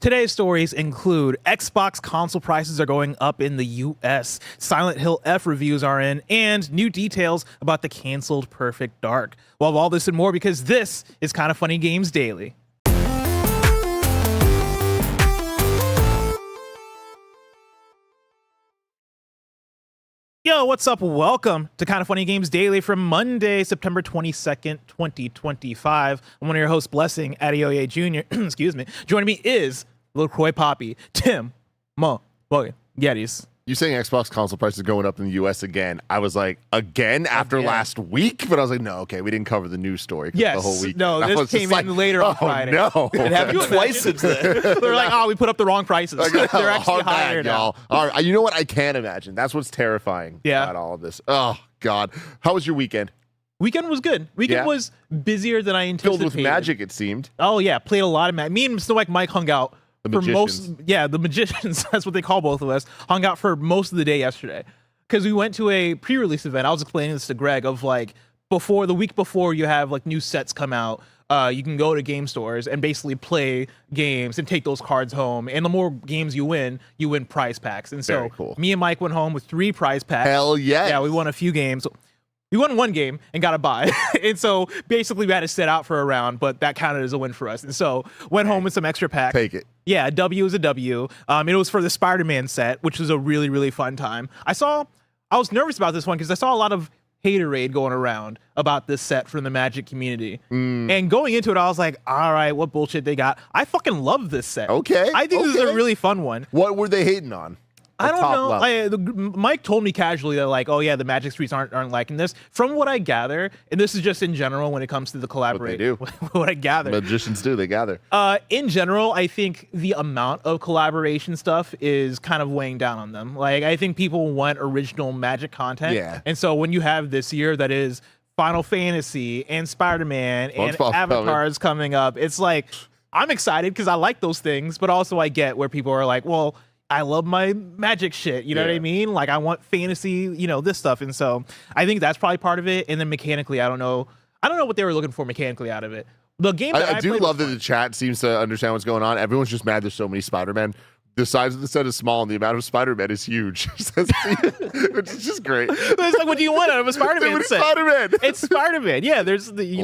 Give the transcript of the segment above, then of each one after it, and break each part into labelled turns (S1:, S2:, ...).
S1: Today's stories include Xbox console prices are going up in the US, Silent Hill F reviews are in, and new details about the canceled Perfect Dark. We'll have all this and more because this is Kinda Funny Games Daily. Yo, what's up? Welcome to Kinda Funny Games Daily from Monday, September 22nd, 2025. I'm one of your hosts, Blessing Adeoye Jr. Excuse me. Joining me is LaCroix Poppy, Tim, Mo, Bogan, Yetis.
S2: You saying Xbox console prices going up in the US again? I was like, again after last week? But I was like, no, okay, we didn't cover the news story.
S1: Yes,
S2: the whole week.
S1: no, this came in later on Friday.
S2: No,
S1: It happened twice since then. They're like, oh, we put up the wrong prices. They're actually higher now.
S2: Y'all. All right, you know what? I can't imagine. That's what's terrifying about all of this. Oh, God. How was your weekend?
S1: Weekend was good. Weekend was busier than I anticipated.
S2: Filled with magic, it seemed.
S1: Oh, yeah. Played a lot of magic. Me and Snow White Mike hung out.
S2: The
S1: magicians, that's what they call both of us, hung out for most of the day yesterday. Because we went to a pre-release event. I was explaining this to Greg of like, the week before you have like new sets come out, you can go to game stores and basically play games and take those cards home. And the more games you win prize packs. And so me and Mike went home with 3 prize packs.
S2: Hell yes.
S1: Yeah, we won a few games. We won one game and got a bye. And so basically we had to sit out for a round, but that counted as a win for us. And so went home with some extra packs.
S2: Take it.
S1: Yeah, a W is a W. It was for the Spider-Man set, which was a really, really fun time. I was nervous about this one because I saw a lot of haterade going around about this set from the Magic community. And going into it, I was like, all right, what bullshit they got. I fucking love this set.
S2: Okay.
S1: I think this is a really fun one.
S2: What were they hating on?
S1: I don't know. Mike told me casually that like, oh yeah, the Magic Streets aren't liking this. From what I gather, and this is just in general when it comes to the collaboration.
S2: What they do.
S1: What I gather.
S2: Magicians do. They gather.
S1: In general, I think the amount of collaboration stuff is kind of weighing down on them. Like, I think people want original Magic content.
S2: Yeah.
S1: And so when you have this year that is Final Fantasy and Spider-Man and Avatars coming up, it's like, I'm excited because I like those things, but also I get where people are like, well, I love my Magic shit. You know what I mean? Like, I want fantasy, this stuff. And so I think that's probably part of it. And then mechanically, I don't know what they were looking for mechanically out of it. The game that I
S2: do love that the chat seems to understand what's going on. Everyone's just mad there's so many Spider-Man. The size of the set is small and the amount of Spider-Man is huge. Which is just great.
S1: It's like, what do you want out of a Spider-Man set?
S2: Spider-Man.
S1: It's Spider-Man. Yeah, there's they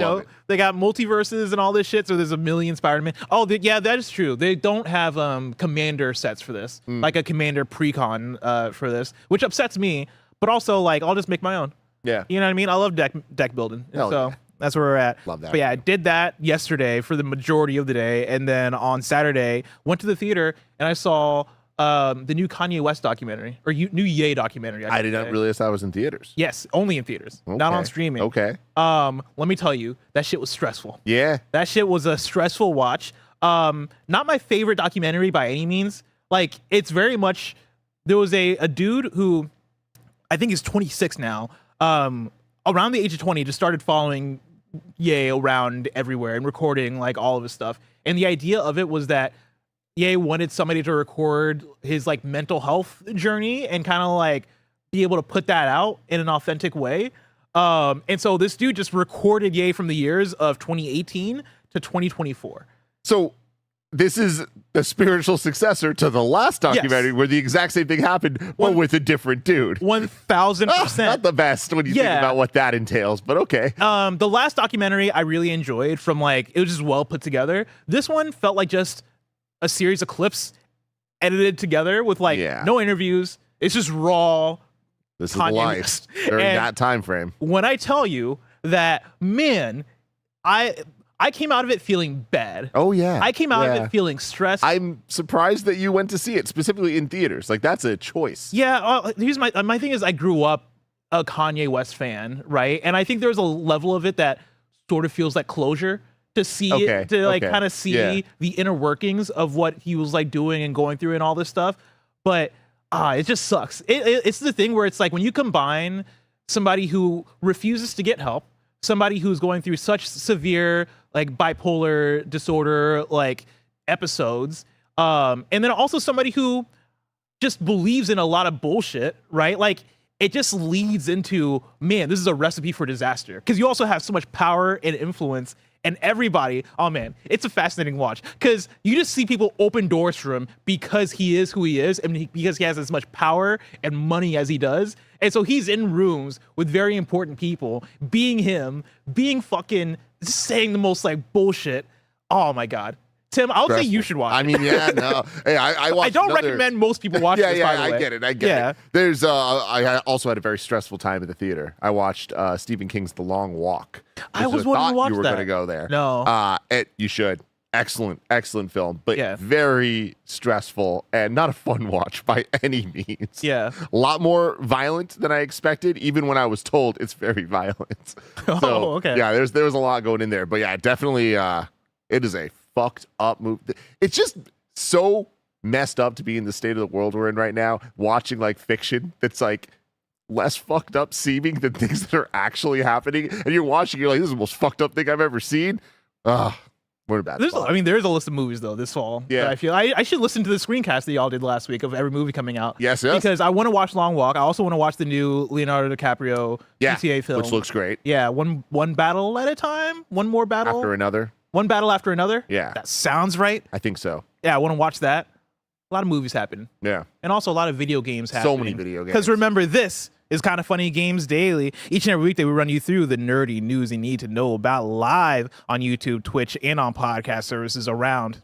S1: got multiverses and all this shit, so there's a million Spider-Man. Oh, yeah, that is true. They don't have commander sets for this, like a commander precon for this, which upsets me, but also like I'll just make my own.
S2: Yeah.
S1: You know what I mean? I love deck building. And so that's where we're at.
S2: Love that.
S1: But yeah, I did that yesterday for the majority of the day. And then on Saturday, went to the theater and I saw the new Kanye West documentary, or new Ye documentary.
S2: I did not realize that was in theaters.
S1: Yes, only in theaters, not on streaming.
S2: Okay.
S1: Let me tell you, that shit was stressful.
S2: Yeah.
S1: That shit was a stressful watch. Not my favorite documentary by any means. Like, it's very much, there was a dude who I think is 26 now, around the age of 20, just started following Ye around everywhere and recording like all of his stuff. And the idea of it was that Ye wanted somebody to record his like mental health journey and kind of like be able to put that out in an authentic way. And so this dude just recorded Ye from the years of 2018 to 2024.
S2: So this is the spiritual successor to the last documentary where the exact same thing happened, but with a different dude.
S1: 1000%.
S2: Not the best when you think about what that entails, but okay.
S1: The last documentary I really enjoyed from like, it was just well put together. This one felt like just a series of clips edited together with like no interviews. It's just raw.
S2: This is life during that time frame.
S1: When I tell you that, man, I came out of it feeling bad.
S2: Oh, yeah.
S1: I came out of it feeling stressed.
S2: I'm surprised that you went to see it, specifically in theaters. Like, that's a choice.
S1: Yeah, here's my thing is I grew up a Kanye West fan, right? And I think there's a level of it that sort of feels like closure to see it, to like kind of see the inner workings of what he was like doing and going through and all this stuff. But it just sucks. It's the thing where it's like when you combine somebody who refuses to get help, somebody who's going through such severe like bipolar disorder like episodes, and then also somebody who just believes in a lot of bullshit, right? Like it just leads into, man, this is a recipe for disaster. Because you also have so much power and influence And everybody, oh man, it's a fascinating watch because you just see people open doors for him because he is who he is and because he has as much power and money as he does. And so he's in rooms with very important people, being him, being fucking saying the most like bullshit. Oh my God. Tim, I would say you should watch it.
S2: I mean, yeah, no. Hey, I watched
S1: I don't recommend most people watch this, by the way.
S2: I get it. I get it. There's, I also had a very stressful time at the theater. I watched Stephen King's The Long Walk.
S1: I was wanting to watch that.
S2: You were going to go there.
S1: No.
S2: You should. Excellent film, but very stressful and not a fun watch by any means.
S1: Yeah.
S2: A lot more violent than I expected, even when I was told it's very violent. So,
S1: okay.
S2: Yeah, there's a lot going in there. But yeah, definitely it is a fucked up movie. It's just so messed up to be in the state of the world we're in right now, watching like fiction that's like less fucked up seeming than things that are actually happening. And you're watching, you're like, this is the most fucked up thing I've ever seen. What about
S1: there's a list of movies though this fall.
S2: Yeah.
S1: I feel I should listen to the screencast that y'all did last week of every movie coming out.
S2: Yes.
S1: Because I want to watch Long Walk. I also want to watch the new Leonardo DiCaprio GTA film,
S2: which looks great.
S1: Yeah, one battle at a time. One more battle
S2: after another.
S1: One battle after another.
S2: Yeah,
S1: that sounds right.
S2: I think so.
S1: Yeah, I want to watch that. A lot of movies happen.
S2: Yeah,
S1: and also a lot of video games happen.
S2: So many video games.
S1: Because remember, this is Kinda Funny Games Daily. Each and every week, they will run you through the nerdy news you need to know about live on YouTube, Twitch, and on podcast services around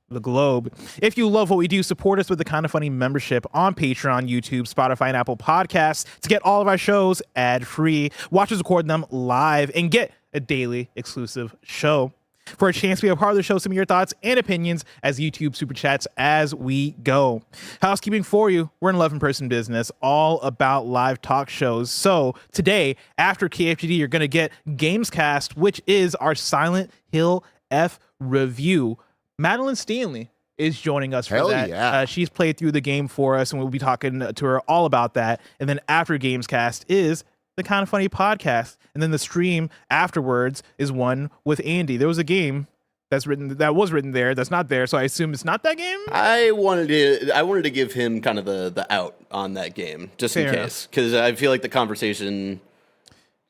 S1: the globe. If you love what we do, support us with the Kinda Funny membership on Patreon, YouTube, Spotify, and Apple Podcasts to get all of our shows ad-free. Watch us record them live and get a daily exclusive show. For a chance to be a part of the show, some of your thoughts and opinions as YouTube super chats as we go. Housekeeping for you, we're an 11-person business, all about live talk shows. So today, after KFGD, you're going to get Gamescast, which is our Silent Hill F review. Madeline Stanley is joining us for that.
S2: Yeah.
S1: She's played through the game for us, and we'll be talking to her all about that. And then after Gamescast is the Kinda Funny podcast, and then the stream afterwards is one with Andy. There was a game that was written there that's not there, so I assume it's not that game.
S3: I wanted to give him kind of the out on that game just in case, because I feel like the conversation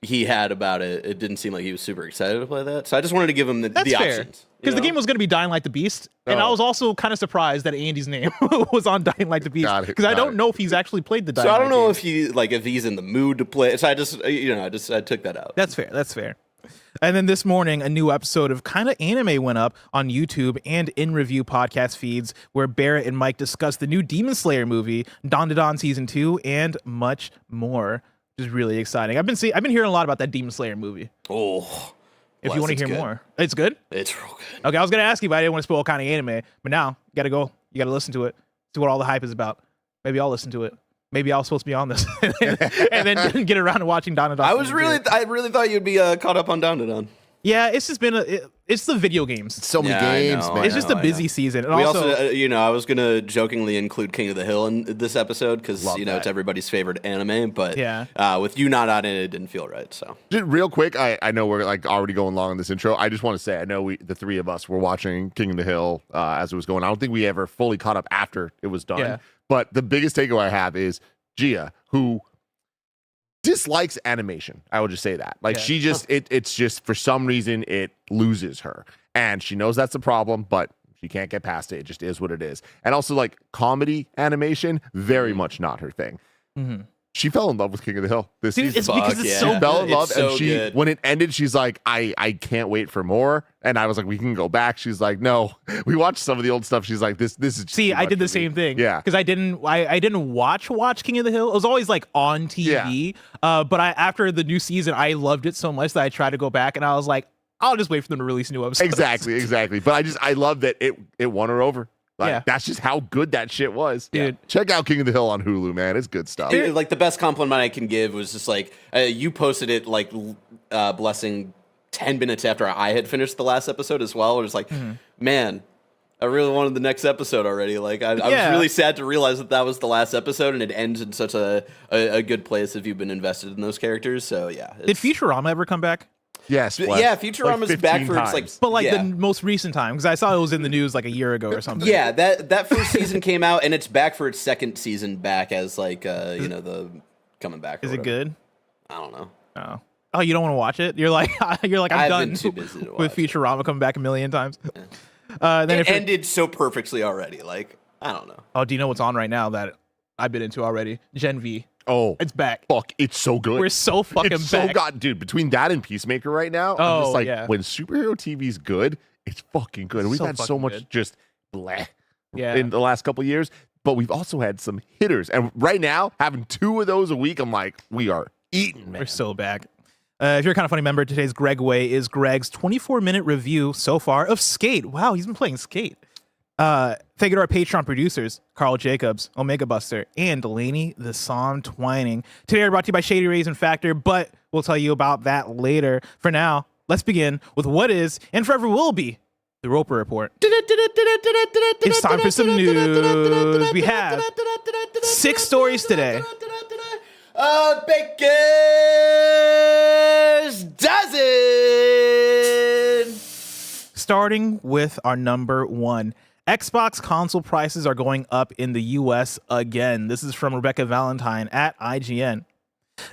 S3: he had about it didn't seem like he was super excited to play that. So I just wanted to give him the options.
S1: Because the game was going to be Dying Light the Beast, and I was also kind of surprised that Andy's name was on Dying Light the Beast, because I don't know if he's actually played the Dying Light.
S3: So I don't know
S1: game.
S3: if he's in the mood to play. So I just I took that out.
S1: That's fair. And then this morning, a new episode of Kinda Anime went up on YouTube and in review podcast feeds, where Barrett and Mike discussed the new Demon Slayer movie, Dandadan Season 2, and much more. Which is really exciting. I've been hearing a lot about that Demon Slayer movie.
S3: Oh.
S1: If you want to hear more. It's good?
S3: It's real good.
S1: Okay, I was going to ask you, but I didn't want to spoil Kinda Anime. But now, you got to go. You got to listen to it. See what all the hype is about. Maybe I'll listen to it. Maybe I was supposed to be on this. and then didn't get around to watching Dandadan.
S3: I really thought you'd be caught up on Dandadan.
S1: Yeah, it's just been it's the video games.
S2: So many games, man.
S1: It's just a busy season. And
S3: we also I was gonna jokingly include King of the Hill in this episode because it's everybody's favorite anime. But with you not on it didn't feel right. So
S2: just real quick, I know we're like already going long on this intro. I just want to say I know the three of us were watching King of the Hill as it was going. I don't think we ever fully caught up after it was done. Yeah. But the biggest takeaway I have is Gia, who dislikes animation. I will just say that. Like she just it's just for some reason it loses her. And she knows that's a problem, but she can't get past it. It just is what it is. And also like comedy animation, very much not her thing. Mm-hmm. She fell in love with King of the Hill this season.
S1: It's because it's so
S2: fell in love,
S3: so
S2: and
S3: good.
S2: When it ended, she's like, I can't wait for more. And I was like, we can go back. She's like, no. We watched some of the old stuff. She's like, this is.
S1: See, I did the same thing.
S2: Yeah,
S1: because I didn't watch King of the Hill. It was always like on TV. Yeah. But after the new season, I loved it so much that I tried to go back, and I was like, I'll just wait for them to release new episodes.
S2: Exactly. But I love that it won her over. Like, that's just how good that shit was.
S1: Dude.
S2: Check out King of the Hill on Hulu, man. It's good stuff.
S3: Dude, like the best compliment I can give was just like you posted it like blessing 10 minutes after I had finished the last episode as well. It was like, man, I really wanted the next episode already. Like I was really sad to realize that was the last episode and it ends in such a good place if you've been invested in those characters. So yeah.
S1: Did Futurama ever come back?
S2: Yes.
S3: Yeah, Futurama's
S2: like
S3: back for its like,
S1: but like the most recent time because I saw it was in the news like a year ago or something.
S3: Yeah, that first season came out and it's back for its second season back as like the coming back.
S1: Is it good?
S3: I don't know.
S1: Oh, Oh, you don't want to watch it? You're like I'm done
S3: been too busy to
S1: with
S3: watch
S1: Futurama coming back a million times.
S3: Then it ended so perfectly already. Like, I don't know.
S1: Oh, do you know what's on right now that I've been into already? Gen V.
S2: Oh,
S1: it's back.
S2: Fuck, it's so good.
S1: We're so fucking
S2: it's
S1: back.
S2: So god, dude. Between that and Peacemaker right now, I'm just like, when superhero TV's good, it's fucking good. And we've had so much just bleh in the last couple of years, but we've also had some hitters. And right now, having 2 of those a week, I'm like, we are eating, man.
S1: We're so back. If you're a Kind of Funny member, today's Greg Way is Greg's 24-minute review so far of Skate. Wow, he's been playing Skate. Thank you to our Patreon producers, Carl Jacobs, Omega Buster, and Delaney the Psalm Twining. Today, we're brought to you by Shady Rays and Factor, but we'll tell you about that later. For now, let's begin with what is, and forever will be, the Roper Report. It's time for some news. We have 6 stories today.
S3: Baker's dozen.
S1: Starting with our number 1. Xbox console prices are going up in the US again. This is from Rebecca Valentine at IGN.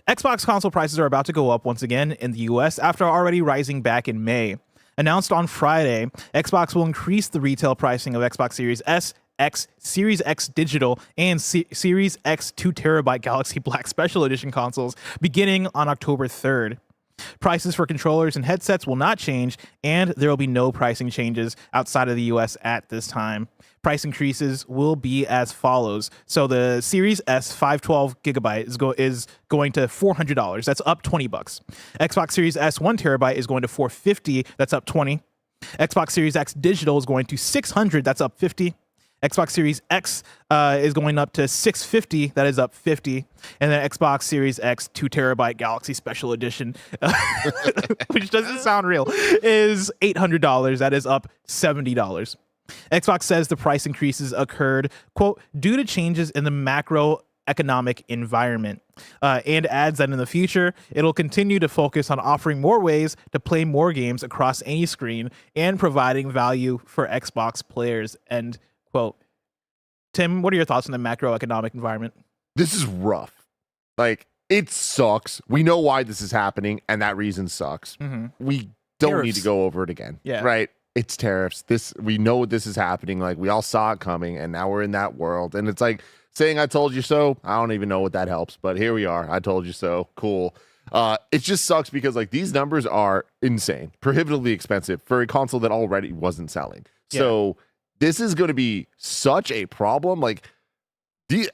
S1: Xbox console prices are about to go up once again in the US after already rising back in May. Announced on Friday, Xbox will increase the retail pricing of Xbox Series S, X, Series X Digital, and Series X 2TB Galaxy Black Special Edition consoles beginning on October 3rd. Prices for controllers and headsets will not change, and there will be no pricing changes outside of the US at this time. Price increases will be as follows. So the Series S 512GB is going to $400. That's up $20. Xbox Series S 1TB is going to $450. That's up $20. Xbox Series X Digital is going to $600. That's up $50. Xbox Series X is going up to $650. That is up $50. And then Xbox Series X 2TB Galaxy Special Edition, which doesn't sound real, is $800. That is up $70. Xbox says the price increases occurred, quote, due to changes in the macroeconomic environment, and adds that in the future, it'll continue to focus on offering more ways to play more games across any screen and providing value for Xbox players, end quote. Tim, what are your thoughts on the macroeconomic environment?
S2: This is rough. Like, it sucks. We know why this is happening, and that reason sucks. Mm-hmm. We don't need to go over it again.
S1: Yeah.
S2: Right? It's tariffs. We know this is happening. Like, we all saw it coming, and now we're in that world. And it's like saying, I told you so. I don't even know what that helps, but here we are. I told you so. Cool. It just sucks because, like, these numbers are insane, prohibitively expensive for a console that already wasn't selling. Yeah. So this is going to be such a problem. Like,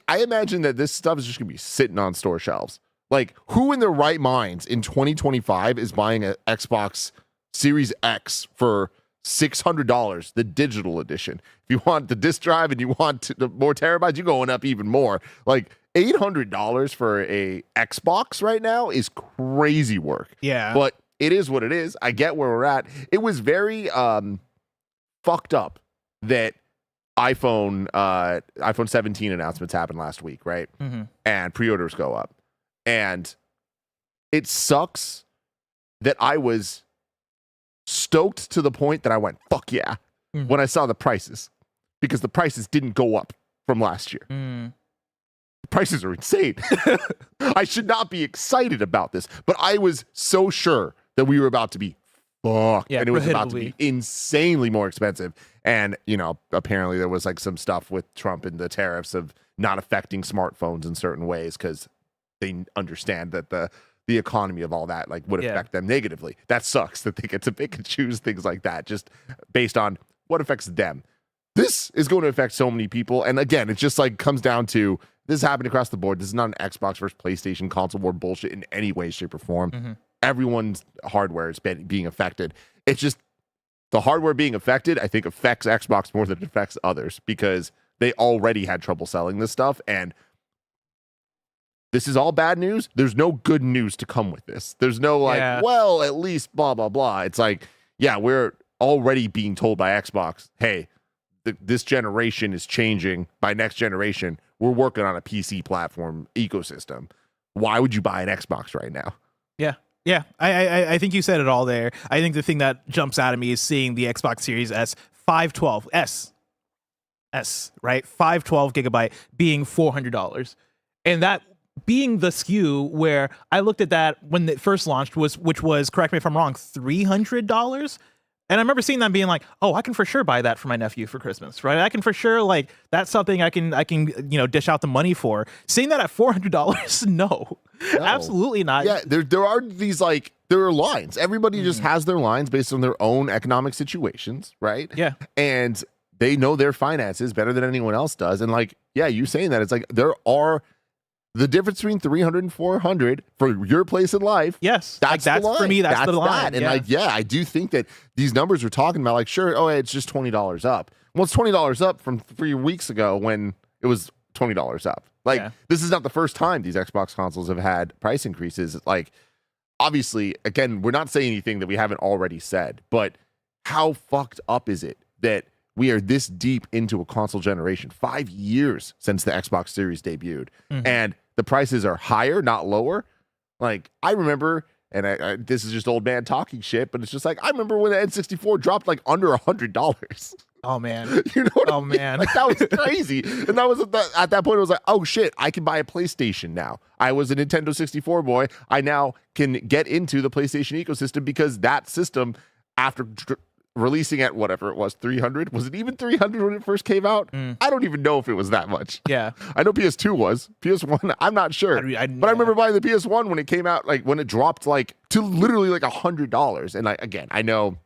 S2: I imagine that this stuff is just going to be sitting on store shelves. Like, who in their right minds in 2025 is buying an Xbox Series X for $600, the digital edition? If you want the disc drive and you want more terabytes, you're going up even more. Like, $800 for a Xbox right now is crazy work.
S1: Yeah.
S2: But it is what it is. I get where we're at. It was very fucked up that iPhone 17 announcements happened last week, right? Mm-hmm. And pre-orders go up. And it sucks that I was stoked to the point that I went, fuck yeah, when I saw the prices. Because the prices didn't go up from last year. The prices are insane. I should not be excited about this. But I was so sure that we were about to be fucked. Yeah, and it was about to be insanely more expensive. And, you know, apparently there was like some stuff with Trump and the tariffs of not affecting smartphones in certain ways because they understand that the economy of all that like would affect them negatively. That sucks that they get to pick and choose things like that just based on what affects them. This is going to affect so many people. And again, it just like comes down to this happened across the board. This is not an Xbox versus PlayStation console war bullshit in any way, shape, or form. Mm-hmm. Everyone's hardware is being affected. It's just the hardware being affected, I think, affects Xbox more than it affects others because they already had trouble selling this stuff. And this is all bad news. There's no good news to come with this. There's no like, well, at least blah, blah, blah. It's like, yeah, we're already being told by Xbox, hey, this generation is changing. By next generation, we're working on a PC platform ecosystem. Why would you buy an Xbox right now?
S1: Yeah. Yeah, I think you said it all there. I think the thing that jumps out at me is seeing the Xbox Series S 512 S, right? 512 gigabyte being $400. And that being the SKU where I looked at that when it first launched, which was, correct me if I'm wrong, $300. And I remember seeing that being like, oh, I can for sure buy that for my nephew for Christmas, right? I can for sure, like, that's something I can dish out the money for. Seeing that at $400, no, absolutely not.
S2: Yeah, there are these, like, there are lines. Everybody just has their lines based on their own economic situations, right?
S1: Yeah.
S2: And they know their finances better than anyone else does. And, like, yeah, you saying that, it's like there are the difference between 300 and 400 for your place in life.
S1: Yes.
S2: That's
S1: the line. For me, that's the line.
S2: That. And I do think that these numbers we're talking about, like, sure, it's just $20 up. Well, it's $20 up from 3 weeks ago when it was $20 up. Like, this is not the first time these Xbox consoles have had price increases. Like, obviously, again, we're not saying anything that we haven't already said, but how fucked up is it that we are this deep into a console generation, 5 years since the Xbox Series debuted, and the prices are higher, not lower? Like, I remember, and I this is just old man talking shit, but it's just like, I remember when the N64 dropped like under $100.
S1: Oh, man.
S2: You know what I mean?
S1: Man.
S2: Like, that was crazy. And that was at that point, it was like, oh shit, I can buy a PlayStation now. I was a Nintendo 64 boy. I now can get into the PlayStation ecosystem because that system, after releasing at whatever it was, 300, was it even 300 when it first came out? I don't even know if it was that much.
S1: Yeah.
S2: I know PS2 was. PS1, I'm not sure. But I remember buying the PS1 when it came out, like when it dropped like to literally like $100. And again, I know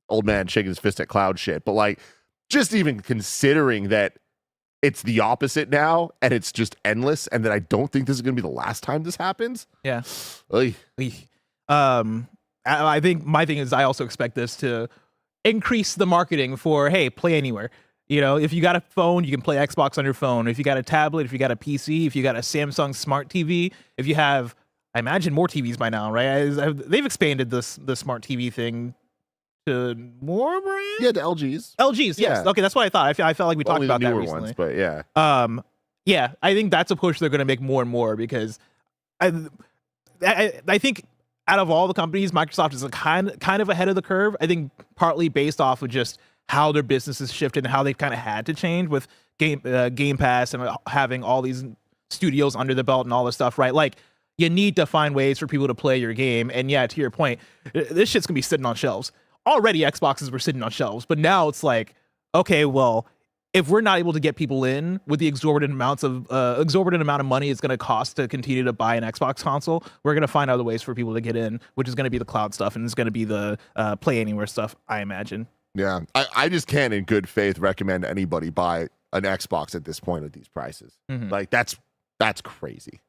S2: old man shaking his fist at cloud shit, but like, just even considering that it's the opposite now and it's just endless, and that I don't think this is going to be the last time this happens.
S1: Yeah.
S2: Oy.
S1: I think my thing is I also expect this to increase the marketing for, hey, play anywhere. You know, if you got a phone, you can play Xbox on your phone. If you got a tablet, if you got a PC, if you got a Samsung Smart TV, if you have, I imagine, more TVs by now, right? They've expanded the smart TV thing to more brands?
S2: Yeah, the LGs.
S1: LGs, yes.
S2: Yeah.
S1: Okay, that's what I thought. I felt like we talked
S2: Only
S1: about
S2: the
S1: that
S2: newer
S1: recently.
S2: ones, but yeah.
S1: Yeah, I think that's a push they're going to make more and more, because I think out of all the companies, Microsoft is kind of ahead of the curve. I think partly based off of just how their business has shifted and how they've kind of had to change with Game Pass and having all these studios under the belt and all this stuff, right? Like, you need to find ways for people to play your game. And yeah, to your point, this shit's gonna be sitting on shelves. Already Xboxes were sitting on shelves, but now it's like, okay, well, if we're not able to get people in with the exorbitant amount of money it's going to cost to continue to buy an Xbox console, we're going to find other ways for people to get in, which is going to be the cloud stuff, and it's going to be the play anywhere stuff, I imagine.
S2: Yeah, I just can't in good faith recommend anybody buy an Xbox at this point at these prices. Like, that's crazy.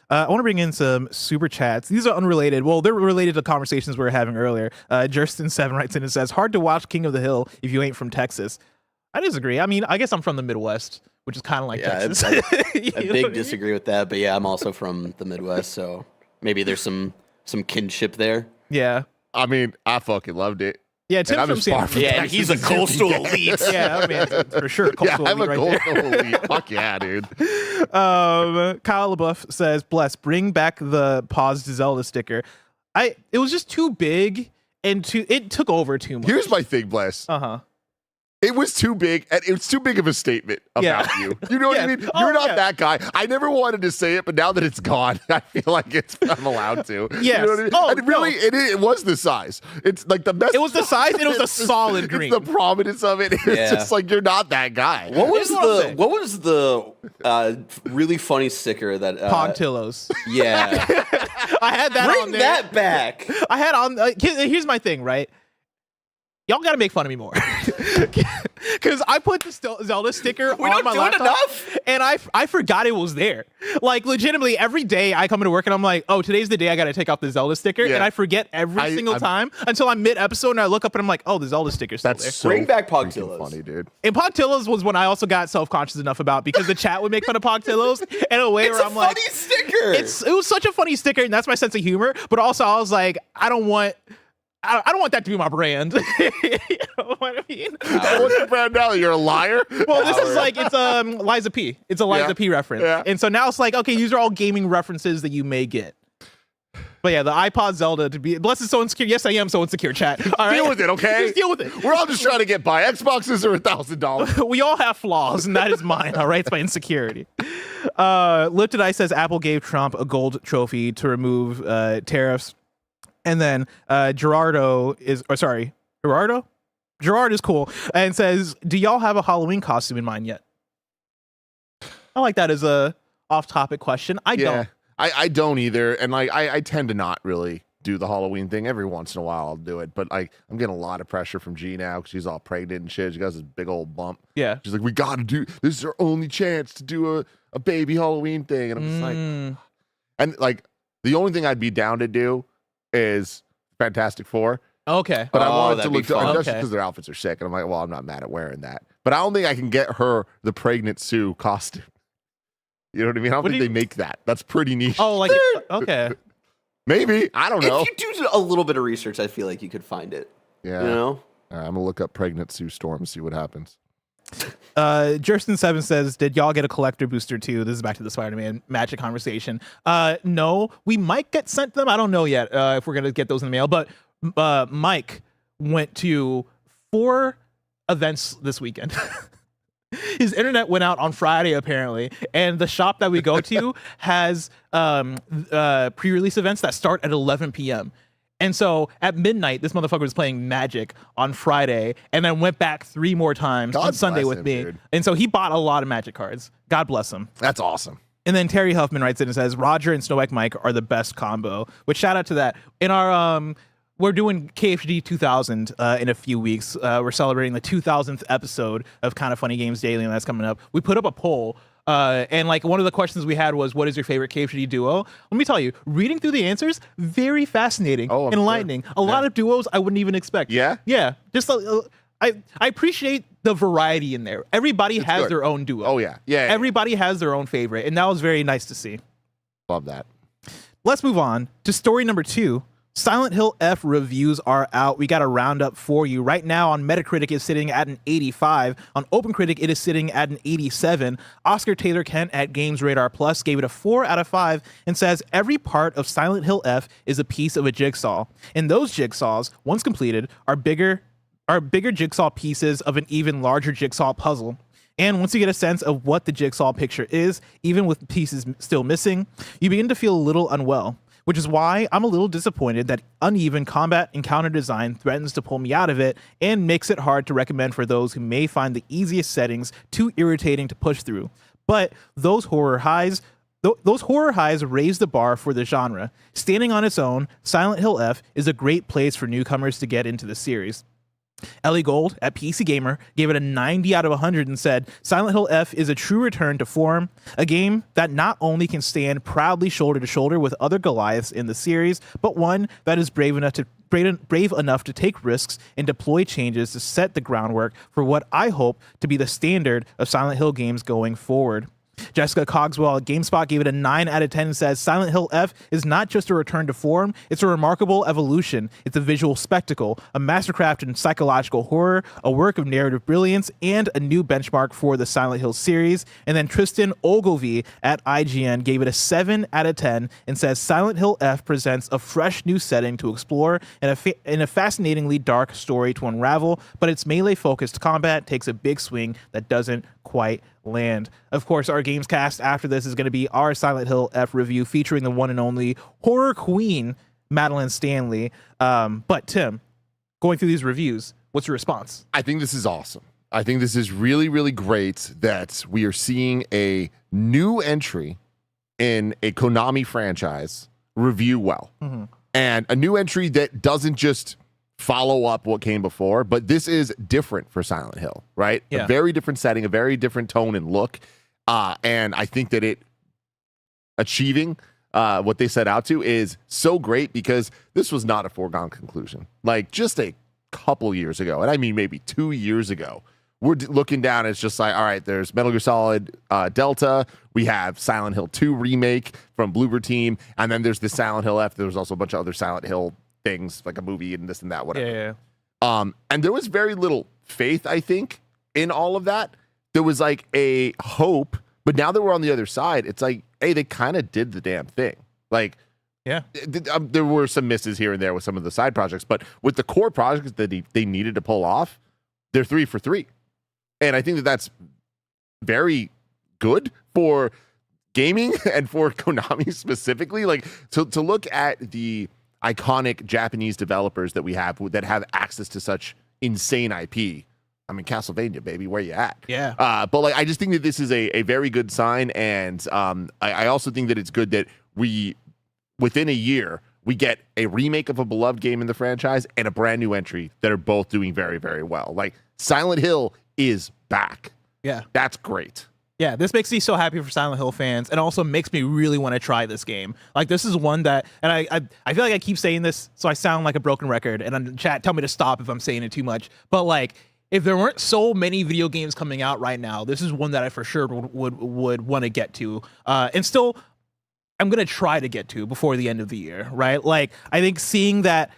S1: I want to bring in some super chats. These are unrelated. Well, they're related to conversations we were having earlier. Justin7 writes in and says, hard to watch King of the Hill if you ain't from Texas. I disagree. I mean, I guess I'm from the Midwest, which is kind of like Texas.
S3: I disagree with that, but yeah, I'm also from the Midwest, so maybe there's some kinship there.
S1: Yeah.
S2: I mean, I fucking loved it.
S1: Yeah, Tim's from San Francisco.
S3: Yeah, he's a coastal elite.
S1: Yeah, I mean, for sure. Coastal
S2: I'm a
S1: elite
S2: coastal elite. Fuck yeah, dude.
S1: Kyle LaBeouf says, bless, bring back the paused Zelda sticker. It was just too big and it took over too much.
S2: Here's my thing, bless. It was too big, and it was too big of a statement about you. You know what I mean? You're not that guy. I never wanted to say it, but now that it's gone, I feel like I'm allowed to.
S1: Yes.
S2: You know what I mean?
S1: Oh,
S2: and really, it was the size. It's like the best.
S1: It was the size. It was a solid green.
S2: It's the prominence of it. It's just like, you're not that guy.
S3: What was the really funny sticker that
S1: Pogtillos?
S3: Yeah,
S1: I had that.
S3: Bring
S1: on there.
S3: that back.
S1: I had on. Here's my thing, right? Y'all gotta make fun of me more, because I put the Zelda sticker on my laptop,
S3: enough,
S1: and I forgot it was there. Like, legitimately, every day I come into work and I'm like, oh, today's the day I gotta take off the Zelda sticker, and I forget every single time until I'm mid-episode and I look up and I'm like, oh, the Zelda sticker's still there.
S2: So
S3: bring back Pogtillos.
S2: Funny, dude.
S1: And Pogtillos was when I also got self-conscious enough about, because the chat would make fun of Pogtillos in a way where I'm like,
S3: it's a funny sticker.
S1: It was such a funny sticker, and that's my sense of humor. But also, I was like, I don't want that to be my brand. You know what I mean?
S2: What's your brand now? You're a liar?
S1: Well, this is like, it's Liza P. It's a Liza P reference. Yeah. And so now it's like, okay, these are all gaming references that you may get. But yeah, the iPod Zelda to be Bless is so insecure. Yes, I am so insecure, chat. All right?
S2: Deal with it, okay?
S1: Just deal with it.
S2: We're all just trying to get by. Xboxes are $1,000.
S1: We all have flaws, and that is mine, all right? It's my insecurity. Lifted Ice says Apple gave Trump a gold trophy to remove tariffs. And then Gerard is cool and says, do y'all have a Halloween costume in mind yet? I like that as a off-topic question. I don't.
S2: I don't either. And like I tend to not really do the Halloween thing. Every once in a while I'll do it. But like I'm getting a lot of pressure from G now because she's all pregnant and shit. She got this big old bump.
S1: Yeah.
S2: She's like, we got to do, this is our only chance to do a baby Halloween thing. And I'm just like, and like the only thing I'd be down to do is Fantastic Four.
S1: Okay.
S2: But I wanted to look
S3: fun.
S2: just because their outfits are sick. And I'm like, well, I'm not mad at wearing that. But I don't think I can get her the pregnant Sue costume. You know what I mean? I don't think they make that. That's pretty niche.
S1: Oh, like, okay.
S2: Maybe. I don't know.
S3: If you do a little bit of research, I feel like you could find it.
S2: Yeah.
S3: You know?
S2: All right, I'm going to look up pregnant Sue Storm and see what happens.
S1: Jerson7 says, did y'all get a collector booster too? This is back to the Spider-Man Magic conversation. No, we might get sent them. I don't know yet if we're going to get those in the mail. But Mike went to 4 events this weekend. His internet went out on Friday, apparently, and the shop that we go to has pre-release events that start at 11 p.m. And so at midnight, this motherfucker was playing Magic on Friday and then went back 3 more times on Sunday with me. Dude. And so he bought a lot of Magic cards. God bless him.
S2: That's awesome.
S1: And then Terry Huffman writes in and says, Roger and Snow White Mike are the best combo, which shout out to that. In our we're doing KFD 2000 in a few weeks. We're celebrating the 2000th episode of Kind of Funny Games Daily, and that's coming up. We put up a poll, and like one of the questions we had was, what is your favorite KFD duo? Let me tell you, reading through the answers, very fascinating, enlightening. Sure. A lot of duos I wouldn't even expect.
S2: Yeah?
S1: Yeah. Just I appreciate the variety in there. Everybody has their own duo.
S2: Oh, yeah. Yeah.
S1: Everybody has their own favorite, and that was very nice to see.
S2: Love that.
S1: Let's move on to story number 2. Silent Hill F reviews are out. We got a roundup for you. Right now on Metacritic, it's sitting at an 85. On OpenCritic, it is sitting at an 87. Oscar Taylor Kent at Games Radar Plus gave it a 4 out of 5 and says every part of Silent Hill F is a piece of a jigsaw. And those jigsaws, once completed, are bigger jigsaw pieces of an even larger jigsaw puzzle. And once you get a sense of what the jigsaw picture is, even with pieces still missing, you begin to feel a little unwell. Which is why I'm a little disappointed that uneven combat encounter design threatens to pull me out of it and makes it hard to recommend for those who may find the easiest settings too irritating to push through. But those horror highs raise the bar for the genre. Standing on its own, Silent Hill F is a great place for newcomers to get into the series. Ellie Gold at PC Gamer gave it a 90 out of 100 and said, Silent Hill F is a true return to form, a game that not only can stand proudly shoulder to shoulder with other Goliaths in the series, but one that is brave enough to take risks and deploy changes to set the groundwork for what I hope to be the standard of Silent Hill games going forward. Jessica Cogswell at GameSpot gave it a 9 out of 10 and says, Silent Hill F is not just a return to form, it's a remarkable evolution. It's a visual spectacle, a mastercraft in psychological horror, a work of narrative brilliance, and a new benchmark for the Silent Hill series. And then Tristan Ogilvie at IGN gave it a 7 out of 10 and says, Silent Hill F presents a fresh new setting to explore and a fascinatingly dark story to unravel, but its melee-focused combat takes a big swing that doesn't quite land. Of course, our games cast after this is going to be our Silent Hill F review featuring the one and only horror queen, Madeline Stanley. But Tim, going through these reviews, what's your response?
S2: I think this is awesome. I think this is really, really great that we are seeing a new entry in a Konami franchise review well. Mm-hmm. And a new entry that doesn't just follow up what came before, but this is different for Silent Hill, right? Yeah. A very different setting, a very different tone and look. And I think that it achieving what they set out to is so great because this was not a foregone conclusion. Like just a couple years ago, and I mean maybe 2 years ago, we're looking down, it's just like, all right, there's Metal Gear Solid Delta, we have Silent Hill 2 remake from Bloober Team, and then there's the Silent Hill F. There was also a bunch of other Silent Hill things, like a movie and this and that, whatever. Yeah. And there was very little faith, I think, in all of that. There was like a hope, but now that we're on the other side, it's like, hey, they kind of did the damn thing. Like,
S1: Yeah.
S2: There were some misses here and there with some of the side projects, but with the core projects that they needed to pull off, they're 3 for 3. And I think that that's very good for gaming and for Konami specifically. Like, to look at the iconic Japanese developers that we have that have access to such insane IP. I mean, Castlevania, baby, where you at?
S1: Yeah.
S2: But like, I just think that this is a very good sign, and I also think that it's good that within a year, we get a remake of a beloved game in the franchise and a brand new entry that are both doing very, very well. Like, Silent Hill is back.
S1: Yeah.
S2: That's great.
S1: Yeah, this makes me so happy for Silent Hill fans, and also makes me really want to try this game. Like, this is one that, and I feel like I keep saying this, so I sound like a broken record, and in chat, tell me to stop if I'm saying it too much. But like, if there weren't so many video games coming out right now, this is one that I for sure would want to get to. And still, I'm going to try to get to before the end of the year, right? Like, I think seeing that,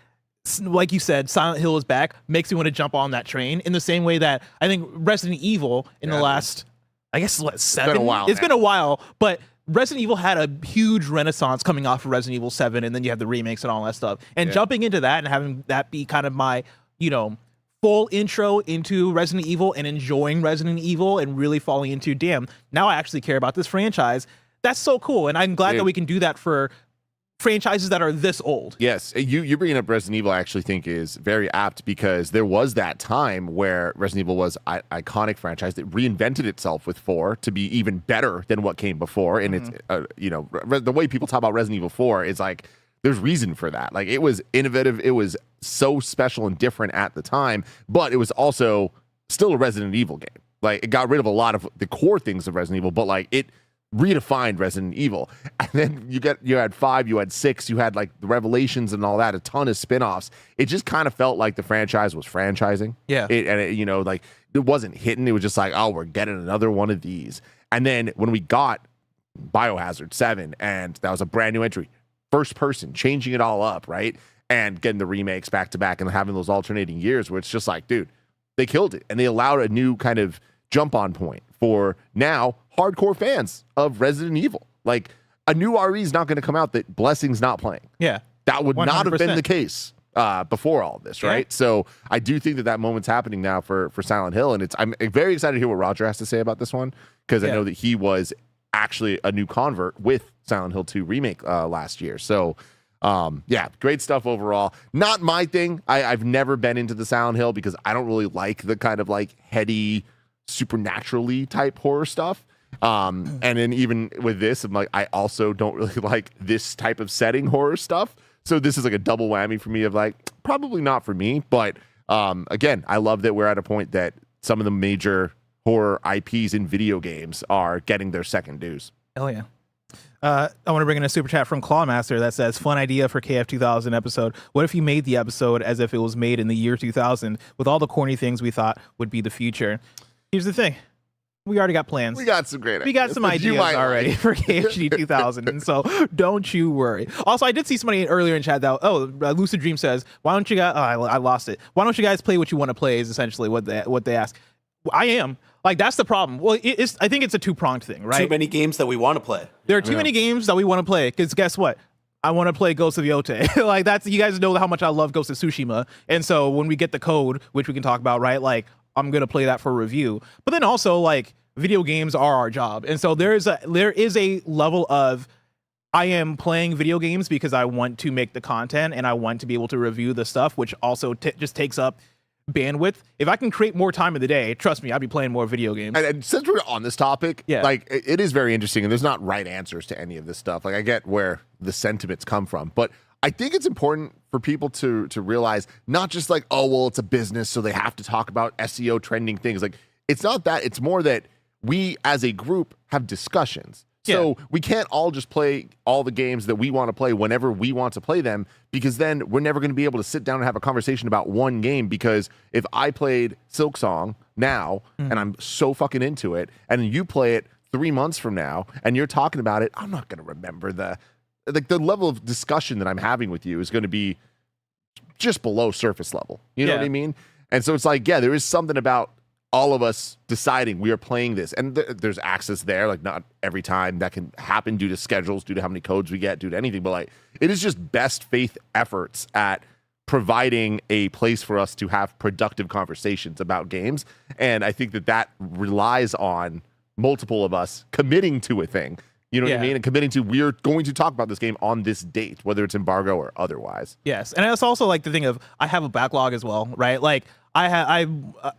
S1: like you said, Silent Hill is back makes me want to jump on that train in the same way that I think Resident Evil in the last, I guess, what, 7? It's been a while, but Resident Evil had a huge renaissance coming off of Resident Evil 7, and then you have the remakes and all that stuff. And jumping into that and having that be kind of my, full intro into Resident Evil and enjoying Resident Evil and really falling into, damn, now I actually care about this franchise. That's so cool, and I'm glad that we can do that for franchises that are this old.
S2: Yes, you bringing up Resident Evil, I actually think is very apt, because there was that time where Resident Evil was an iconic franchise that reinvented itself with 4 to be even better than what came before. And it's the way people talk about Resident Evil 4 is like, there's reason for that. Like, it was innovative, it was so special and different at the time, but it was also still a Resident Evil game. Like, it got rid of a lot of the core things of Resident Evil, but like, it redefined Resident Evil. And then you had 5, you had 6, you had like the Revelations and all that, a ton of spin-offs. It just kind of felt like the franchise was franchising.
S1: Yeah.
S2: Like, it wasn't hitting. It was just like, oh, we're getting another one of these. And then when we got Biohazard 7, and that was a brand new entry, first person, changing it all up, right? And getting the remakes back to back and having those alternating years where it's just like, dude, they killed it. And they allowed a new kind of jump on point for now hardcore fans of Resident Evil. Like, a new RE is not going to come out that Blessing's not playing.
S1: Yeah.
S2: That would
S1: 100%.
S2: not have been the case before all of this, right? Yeah. So I do think that moment's happening now for Silent Hill, and I'm very excited to hear what Roger has to say about this one, because I know that he was actually a new convert with Silent Hill 2 remake last year. So great stuff overall. Not my thing. I've never been into the Silent Hill because I don't really like the kind of like heady, supernaturally type horror stuff. And then even with this, I'm like, I also don't really like this type of setting horror stuff. So this is like a double whammy for me of like, probably not for me. But again, I love that we're at a point that some of the major horror IPs in video games are getting their second dues.
S1: Hell yeah. I want to bring in a super chat from Clawmaster that says, fun idea for KF 2000 episode. What if you made the episode as if it was made in the year 2000 with all the corny things we thought would be the future? Here's the thing. We already got plans.
S2: We got some great ideas.
S1: We got some ideas already for KFGD 2000, and so don't you worry. Also, I did see somebody earlier in chat that, Lucid Dream says, why don't you guys, I lost it. Why don't you guys play what you want to play is essentially what they ask. I am. Like, that's the problem. Well, I think it's a two-pronged thing, right?
S3: Too many games that we want to play.
S1: There are too many games that we want to play, because guess what? I want to play Ghost of Yotei. Like, that's, you guys know how much I love Ghost of Tsushima. And so when we get the code, which we can talk about, right? Like, I'm going to play that for review. But then also, like, video games are our job. And so there is a level of, I am playing video games because I want to make the content and I want to be able to review the stuff, which also just takes up bandwidth. If I can create more time in the day, trust me, I'll be playing more video games.
S2: And since we're on this topic, like, it is very interesting, and there's not right answers to any of this stuff. Like, I get where the sentiments come from, but I think it's important for people to realize, not just like, oh, well, it's a business, so they have to talk about SEO trending things. Like, it's not that. It's more that we as a group have discussions. So we can't all just play all the games that we want to play whenever we want to play them, because then we're never going to be able to sit down and have a conversation about one game. Because if I played Silksong now and I'm so fucking into it, and you play it 3 months from now and you're talking about it, I'm not going to remember the level of discussion that I'm having with you is going to be just below surface level. You know what I mean? And so it's like, there is something about all of us deciding we are playing this, and there's access there. Like, not every time that can happen due to schedules, due to how many codes we get, due to anything, but like, it is just best faith efforts at providing a place for us to have productive conversations about games. And I think that relies on multiple of us committing to a thing. You know what I mean? And committing to, we're going to talk about this game on this date, whether it's embargo or otherwise.
S1: Yes. And it's also like the thing of, I have a backlog as well, right? Like, I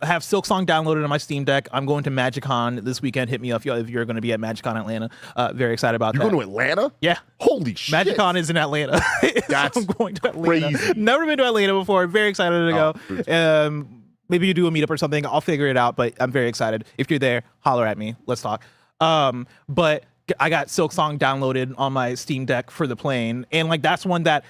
S1: have Silksong downloaded on my Steam Deck. I'm going to MagicCon this weekend. Hit me up if you're going to be at MagicCon Atlanta. Very excited about that.
S2: You're going to Atlanta?
S1: Yeah.
S2: Holy shit.
S1: MagicCon is in Atlanta.
S2: That's
S1: I'm going to Atlanta.
S2: Crazy.
S1: Never been to Atlanta before. Very excited to go. Maybe you do a meetup or something. I'll figure it out, but I'm very excited. If you're there, holler at me. Let's talk. But I got Silksong downloaded on my Steam Deck for the plane. And like, that's one that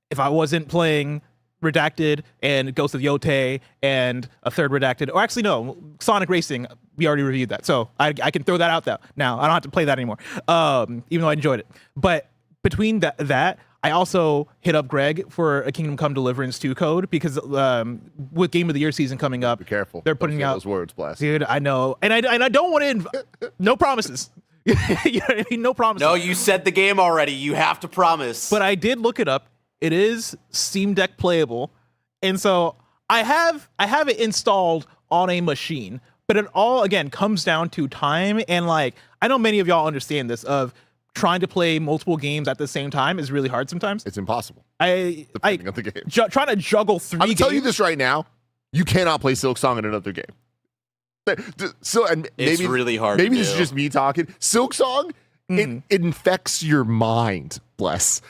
S1: if I wasn't playing Redacted and Ghost of Yotei and a third Redacted, or actually no, Sonic Racing, we already reviewed that, so I can throw that out there now. I don't have to play that anymore, even though I enjoyed it. But between that I also hit up Greg for a Kingdom Come Deliverance 2 code, because with Game of the Year season coming up,
S2: be careful,
S1: they're putting out
S2: those words, blast.
S1: Dude, I know, and I don't want to no promises. You know what I mean? No promises.
S3: No, you said the game already. You have to promise.
S1: But I did look it up. It is Steam Deck playable, and so I have it installed on a machine. But it all, again, comes down to time, and like, I know many of y'all understand this, of trying to play multiple games at the same time is really hard sometimes.
S2: It's impossible.
S1: Depending
S2: on the game.
S1: Trying to juggle 3 games.
S2: I'm telling you this right now, you cannot play Silksong in another game. So, and maybe
S3: it's really hard.
S2: Maybe this is just me talking. Silksong, it infects your mind. Bless.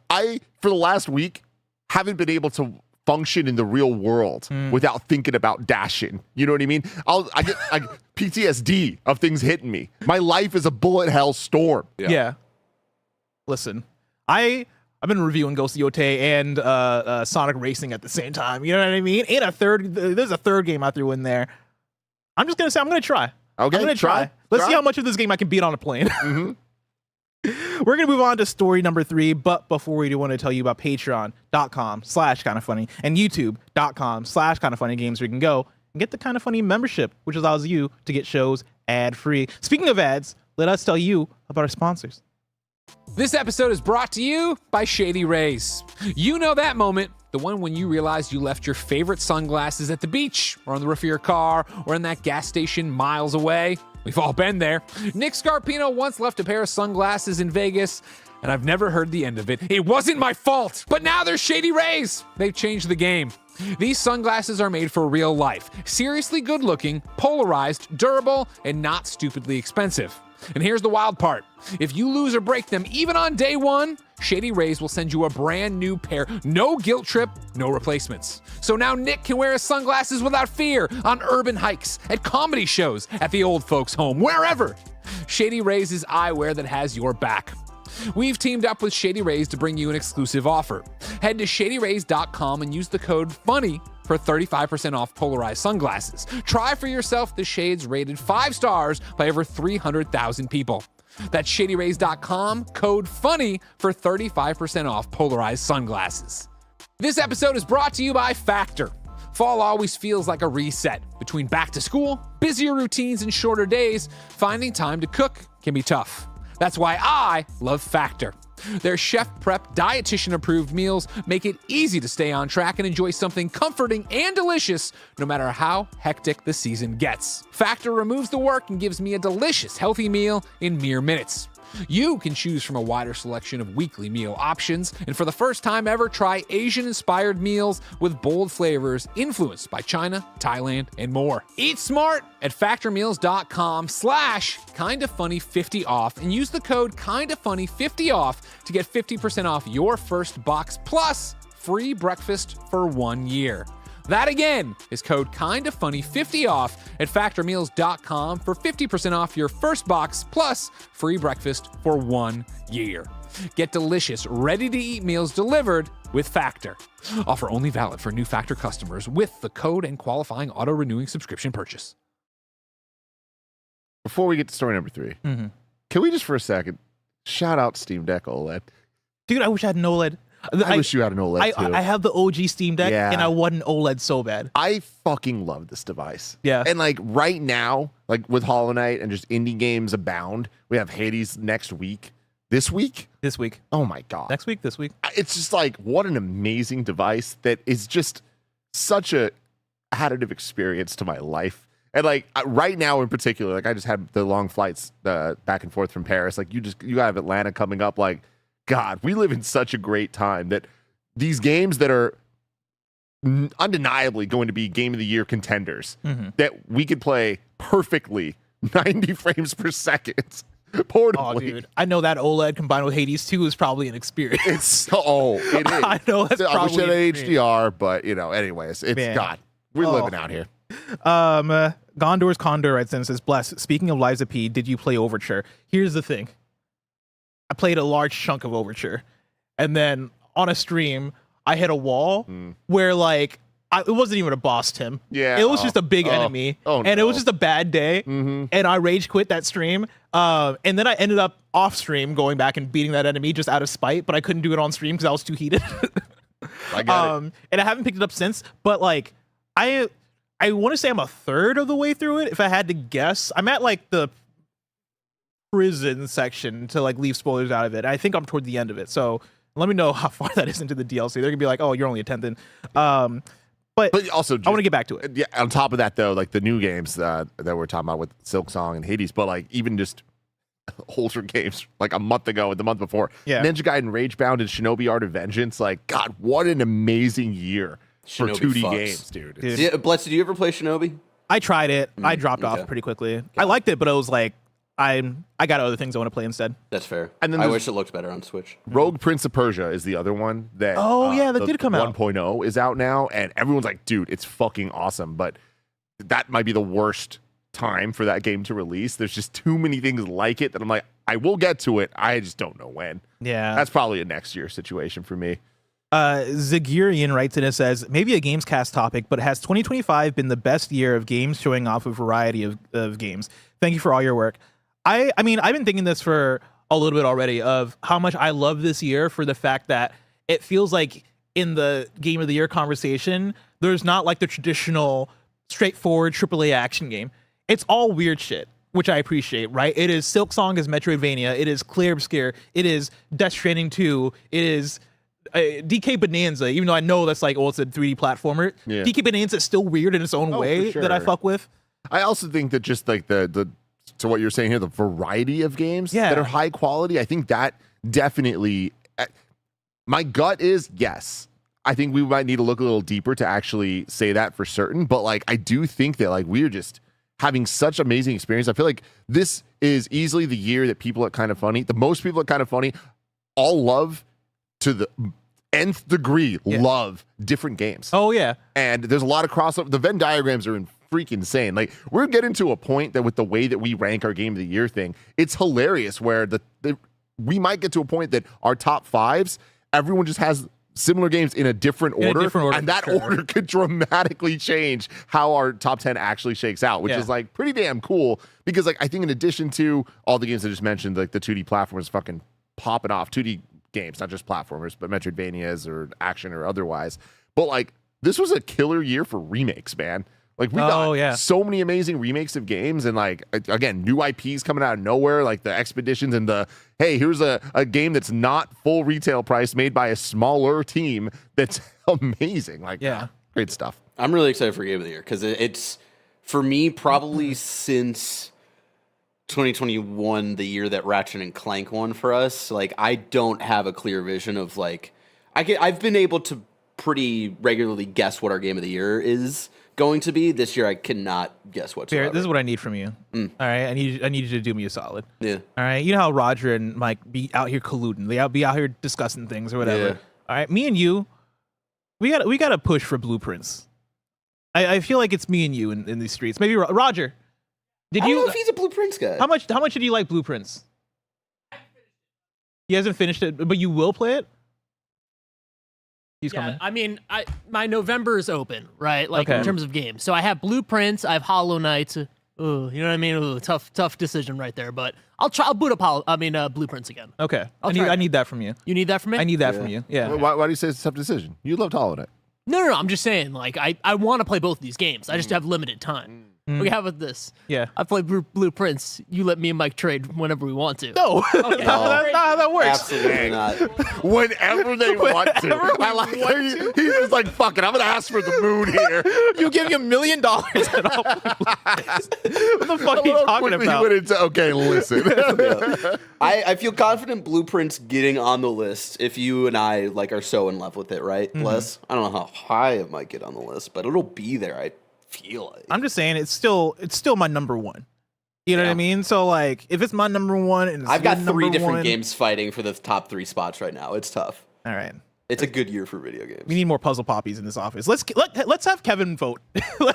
S2: I for the last week haven't been able to function in the real world without thinking about dashing. You know what I mean? I get PTSD of things hitting me. My life is a bullet hell storm.
S1: Yeah. Listen, I've been reviewing Ghost of Yotei and Sonic Racing at the same time. You know what I mean? And there's a third game I threw in there. I'm just gonna say I'm gonna try.
S2: Okay,
S1: I'm gonna try. Let's see how much of this game I can beat on a plane. We're gonna move on to story number 3, but before we do, want to tell you about patreon.com/kindafunny and youtube.com/kindafunnygames, where you can go and get the Kinda Funny membership, which allows you to get shows ad-free. Speaking of ads, let us tell you about our sponsors.
S4: This episode is brought to you by Shady Rays. You know that moment, the one when you realize you left your favorite sunglasses at the beach, or on the roof of your car, or in that gas station miles away. We've all been there. Nick Scarpino once left a pair of sunglasses in Vegas, and I've never heard the end of it. It wasn't my fault, but now there's Shady Rays. They've changed the game. These sunglasses are made for real life, seriously good looking, polarized, durable, and not stupidly expensive. And here's the wild part. If you lose or break them even on day 1, Shady Rays will send you a brand new pair. No guilt trip, no replacements. So now Nick can wear his sunglasses without fear on urban hikes, at comedy shows, at the old folks' home, wherever. Shady Rays is eyewear that has your back. We've teamed up with Shady Rays to bring you an exclusive offer. Head to shadyrays.com and use the code FUNNY for 35% off polarized sunglasses. Try for yourself the shades rated 5 stars by over 300,000 people. That's shadyrays.com, code FUNNY for 35% off polarized sunglasses. This episode is brought to you by Factor. Fall always feels like a reset. Between back to school, busier routines, and shorter days, finding time to cook can be tough. That's why I love Factor. Their chef prep, dietitian approved meals make it easy to stay on track and enjoy something comforting and delicious no matter how hectic the season gets. Factor removes the work and gives me a delicious, healthy meal in mere minutes. You can choose from a wider selection of weekly meal options, and for the first time ever, try Asian-inspired meals with bold flavors influenced by China, Thailand, and more. Eat smart at factormeals.com/kindafunny50 off and use the code kindafunny50 off to get 50% off your first box plus free breakfast for 1 year. That again is code kindafunny50 off at factormeals.com for 50% off your first box plus free breakfast for 1 year. Get delicious, ready-to-eat meals delivered with Factor. Offer only valid for new Factor customers with the code and qualifying auto-renewing subscription purchase.
S2: Before we get to story number 3, can we just for a second shout out Steam Deck OLED?
S1: Dude, I wish I had an OLED.
S2: I wish you had an OLED too.
S1: I have the OG Steam Deck, and I want an OLED so bad.
S2: I fucking love this device.
S1: Yeah.
S2: And like right now, like with Hollow Knight and just indie games abound, we have Hades next week. This week?
S1: This week.
S2: Oh my God.
S1: Next week, this week.
S2: It's just like, what an amazing device that is just such a additive experience to my life. And like right now in particular, like I just had the long flights back and forth from Paris. Like you have Atlanta coming up. Like, God, we live in such a great time that these games that are undeniably going to be game of the year contenders that we could play perfectly 90 frames per second portably.
S1: Oh, dude, I know that OLED combined with Hades 2 is probably an experience.
S2: It is.
S1: I know that's
S2: I wish
S1: probably
S2: it had HDR, but anyways, it's God. We're living out here.
S1: Gondor's Condor writes in and says, Bless, speaking of Liza P, did you play Overture? Here's the thing. I played a large chunk of Overture, and then on a stream, I hit a wall where like it wasn't even a boss, Tim.
S2: Yeah,
S1: it was just a big enemy, and it was just a bad day, and I rage quit that stream. And then I ended up off stream going back and beating that enemy just out of spite, but I couldn't do it on stream because I was too heated.
S2: I got it.
S1: And I haven't picked it up since. But like I want to say I'm a third of the way through it. If I had to guess, I'm at like the prison section to like leave spoilers out of it. I think I'm toward the end of it. So let me know how far that is into the DLC. They're gonna be like, oh, you're only a tenth in. But
S2: also,
S1: I want to get back to it.
S2: Yeah. On top of that, though, like the new games that we're talking about with Silksong and Hades, but like even just older games, like a month ago and the month before, Ninja Gaiden Ragebound and Shinobi Art of Vengeance. Like, God, what an amazing year for 2D games, dude.
S3: Yeah, Blitz, did you ever play Shinobi?
S1: I tried it. I dropped off pretty quickly. Okay. I liked it, but I was like, I got other things I want to play instead.
S3: That's fair. And then I wish it looked better on Switch.
S2: Rogue Prince of Persia is the other one that
S1: that did come out.
S2: 1.0 is out now, and everyone's like, dude, it's fucking awesome. But that might be the worst time for that game to release. There's just too many things like it that I'm like, I will get to it. I just don't know when.
S1: Yeah.
S2: That's probably a next year situation for me.
S1: Zagirian writes in and says, maybe a Gamescast topic, but has 2025 been the best year of games showing off a variety of games? Thank you for all your work. I mean, I've been thinking this for a little bit already of how much I love this year for the fact that it feels like in the Game of the Year conversation, there's not like the traditional straightforward AAA action game. It's all weird shit, which I appreciate, right? It is Silksong as Metroidvania. It is Clear Obscure. It is Death Stranding 2. It is DK Bonanza, even though I know that's like, it's a 3D platformer. Yeah. DK Bonanza is still weird in its own way that I fuck with.
S2: I also think that just like the to what you're saying here, the variety of games that are high quality, I think that definitely, my gut is yes. I think we might need to look a little deeper to actually say that for certain. But like, I do think that like we're just having such amazing experience. I feel like this is easily the year that people at Kind of Funny, the most people at Kind of Funny, all love to the nth degree, love different games.
S1: Oh yeah.
S2: And there's a lot of crossover. The Venn diagrams are freaking insane. Like we're getting to a point that with the way that we rank our Game of the Year thing, it's hilarious where we might get to a point that our top fives, everyone just has similar games in a different order, and that order could dramatically change how our top 10 actually shakes out, which is like pretty damn cool, because like I think in addition to all the games I just mentioned, like the 2D platformers fucking popping off, 2D games, not just platformers, but Metroidvanias or action or otherwise. But like this was a killer year for remakes, man. Like we got so many amazing remakes of games, and like again, new IPs coming out of nowhere, like the Expeditions and the hey, here's a game that's not full retail price made by a smaller team that's amazing. Like great stuff.
S3: I'm really excited for Game of the Year because it's for me probably since 2021, the year that Ratchet and Clank won for us. Like I don't have a clear vision of like I've been able to pretty regularly guess what our Game of the Year is going to be. This year I cannot guess whatsoever.
S1: This is what I need from you. All right, I need you to do me a solid.
S3: Yeah.
S1: All right, you know how Roger and Mike be out here colluding. They be out here discussing things or whatever.
S3: Yeah.
S1: All right, me and you, we got to push for blueprints. I feel like it's me and you in these streets. Maybe Roger.
S3: I don't know if he's a Blueprints guy.
S1: How much did you like Blueprints? He hasn't finished it, but you will play it? He's coming.
S5: I mean, my November is open, right? Like in terms of games. So I have Blueprints, I have Hollow Knight, Ooh, you know what I mean? Ooh, tough decision right there. But I'll boot up Blueprints again.
S1: Okay, I need that from you.
S5: You need that from me?
S1: I need that from you. Yeah.
S2: Why do you say it's a tough decision? You loved Hollow Knight.
S5: No. I'm just saying, like, I want to play both of these games. I just have limited time. Okay, how about this?
S1: Yeah.
S5: I play Blueprints. You let me and Mike trade whenever we want to.
S1: No, that's not how that works.
S3: Absolutely not.
S2: Whenever they want to. I like he's just like, fuck it, I'm gonna ask for the moon here.
S1: You give me $1 million and I'll what the fuck are you talking
S2: Quickly
S1: about?
S2: went into, okay, listen.
S3: I feel confident Blueprints getting on the list if you and I like are so in love with it, right? Bless. I don't know how high it might get on the list, but it'll be there. I feel like.
S1: I'm just saying it's still my number one. You know what I mean? So like, if it's my number one, and it's
S3: I've got
S1: your
S3: 3
S1: number
S3: different
S1: one-
S3: games fighting for the top 3 spots right now. It's tough.
S1: All right.
S3: It's a good year for video games.
S1: We need more puzzle poppies in this office. Let's have Kevin vote. 1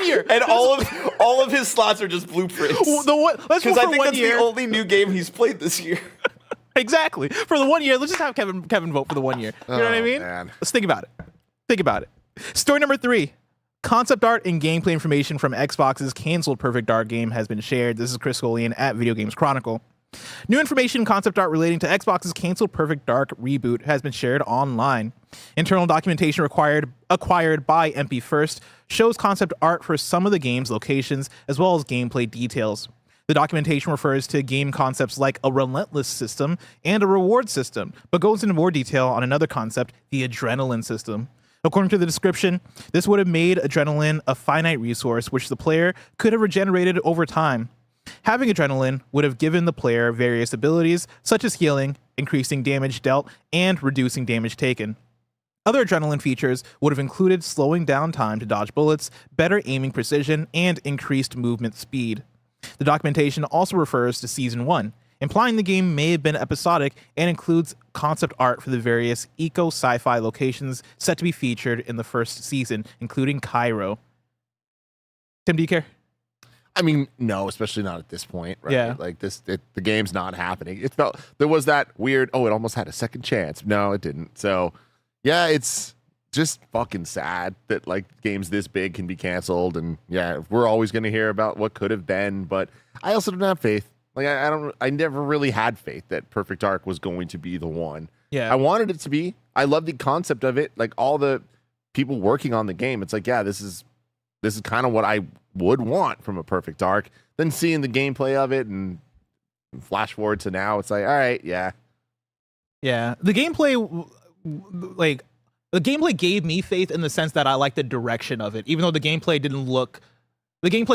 S1: year.
S3: And all of his slots are just Blueprints.
S1: Let's vote
S3: Because
S1: for
S3: I think
S1: 1
S3: that's
S1: year.
S3: the only new game he's played this year.
S1: Exactly. For the 1 year, let's just have Kevin vote for the 1 year. You know what I mean?
S2: Man.
S1: Let's think about it. Story number 3. Concept art and gameplay information from Xbox's canceled Perfect Dark game has been shared. This is Chris Golian at Video Games Chronicle. New information and concept art relating to Xbox's canceled Perfect Dark reboot has been shared online. Internal documentation acquired by MP First shows concept art for some of the game's locations as well as gameplay details. The documentation refers to game concepts like a relentless system and a reward system, but goes into more detail on another concept, the adrenaline system. According to the description, this would have made adrenaline a finite resource which the player could have regenerated over time. Having adrenaline would have given the player various abilities such as healing, increasing damage dealt, and reducing damage taken. Other adrenaline features would have included slowing down time to dodge bullets, better aiming precision, and increased movement speed. The documentation also refers to Season 1, implying the game may have been episodic and includes concept art for the various eco-sci-fi locations set to be featured in the first season, including Cairo. Tim, do you care?
S2: I mean, no, especially not at this point, right?
S1: Yeah.
S2: Like the game's not happening. It felt there was that weird, it almost had a second chance. No, it didn't. So yeah, it's just fucking sad that like games this big can be canceled. And yeah, we're always gonna hear about what could have been, but I also don't have faith. Like I never really had faith that Perfect Dark was going to be the one.
S1: Yeah.
S2: I wanted it to be. I love the concept of it. Like all the people working on the game, it's like, yeah, this is kind of what I would want from a Perfect Dark. Then seeing the gameplay of it and flash forward to now, it's like, all right, yeah.
S1: Yeah. The gameplay gave me faith in the sense that I like the direction of it, even though the gameplay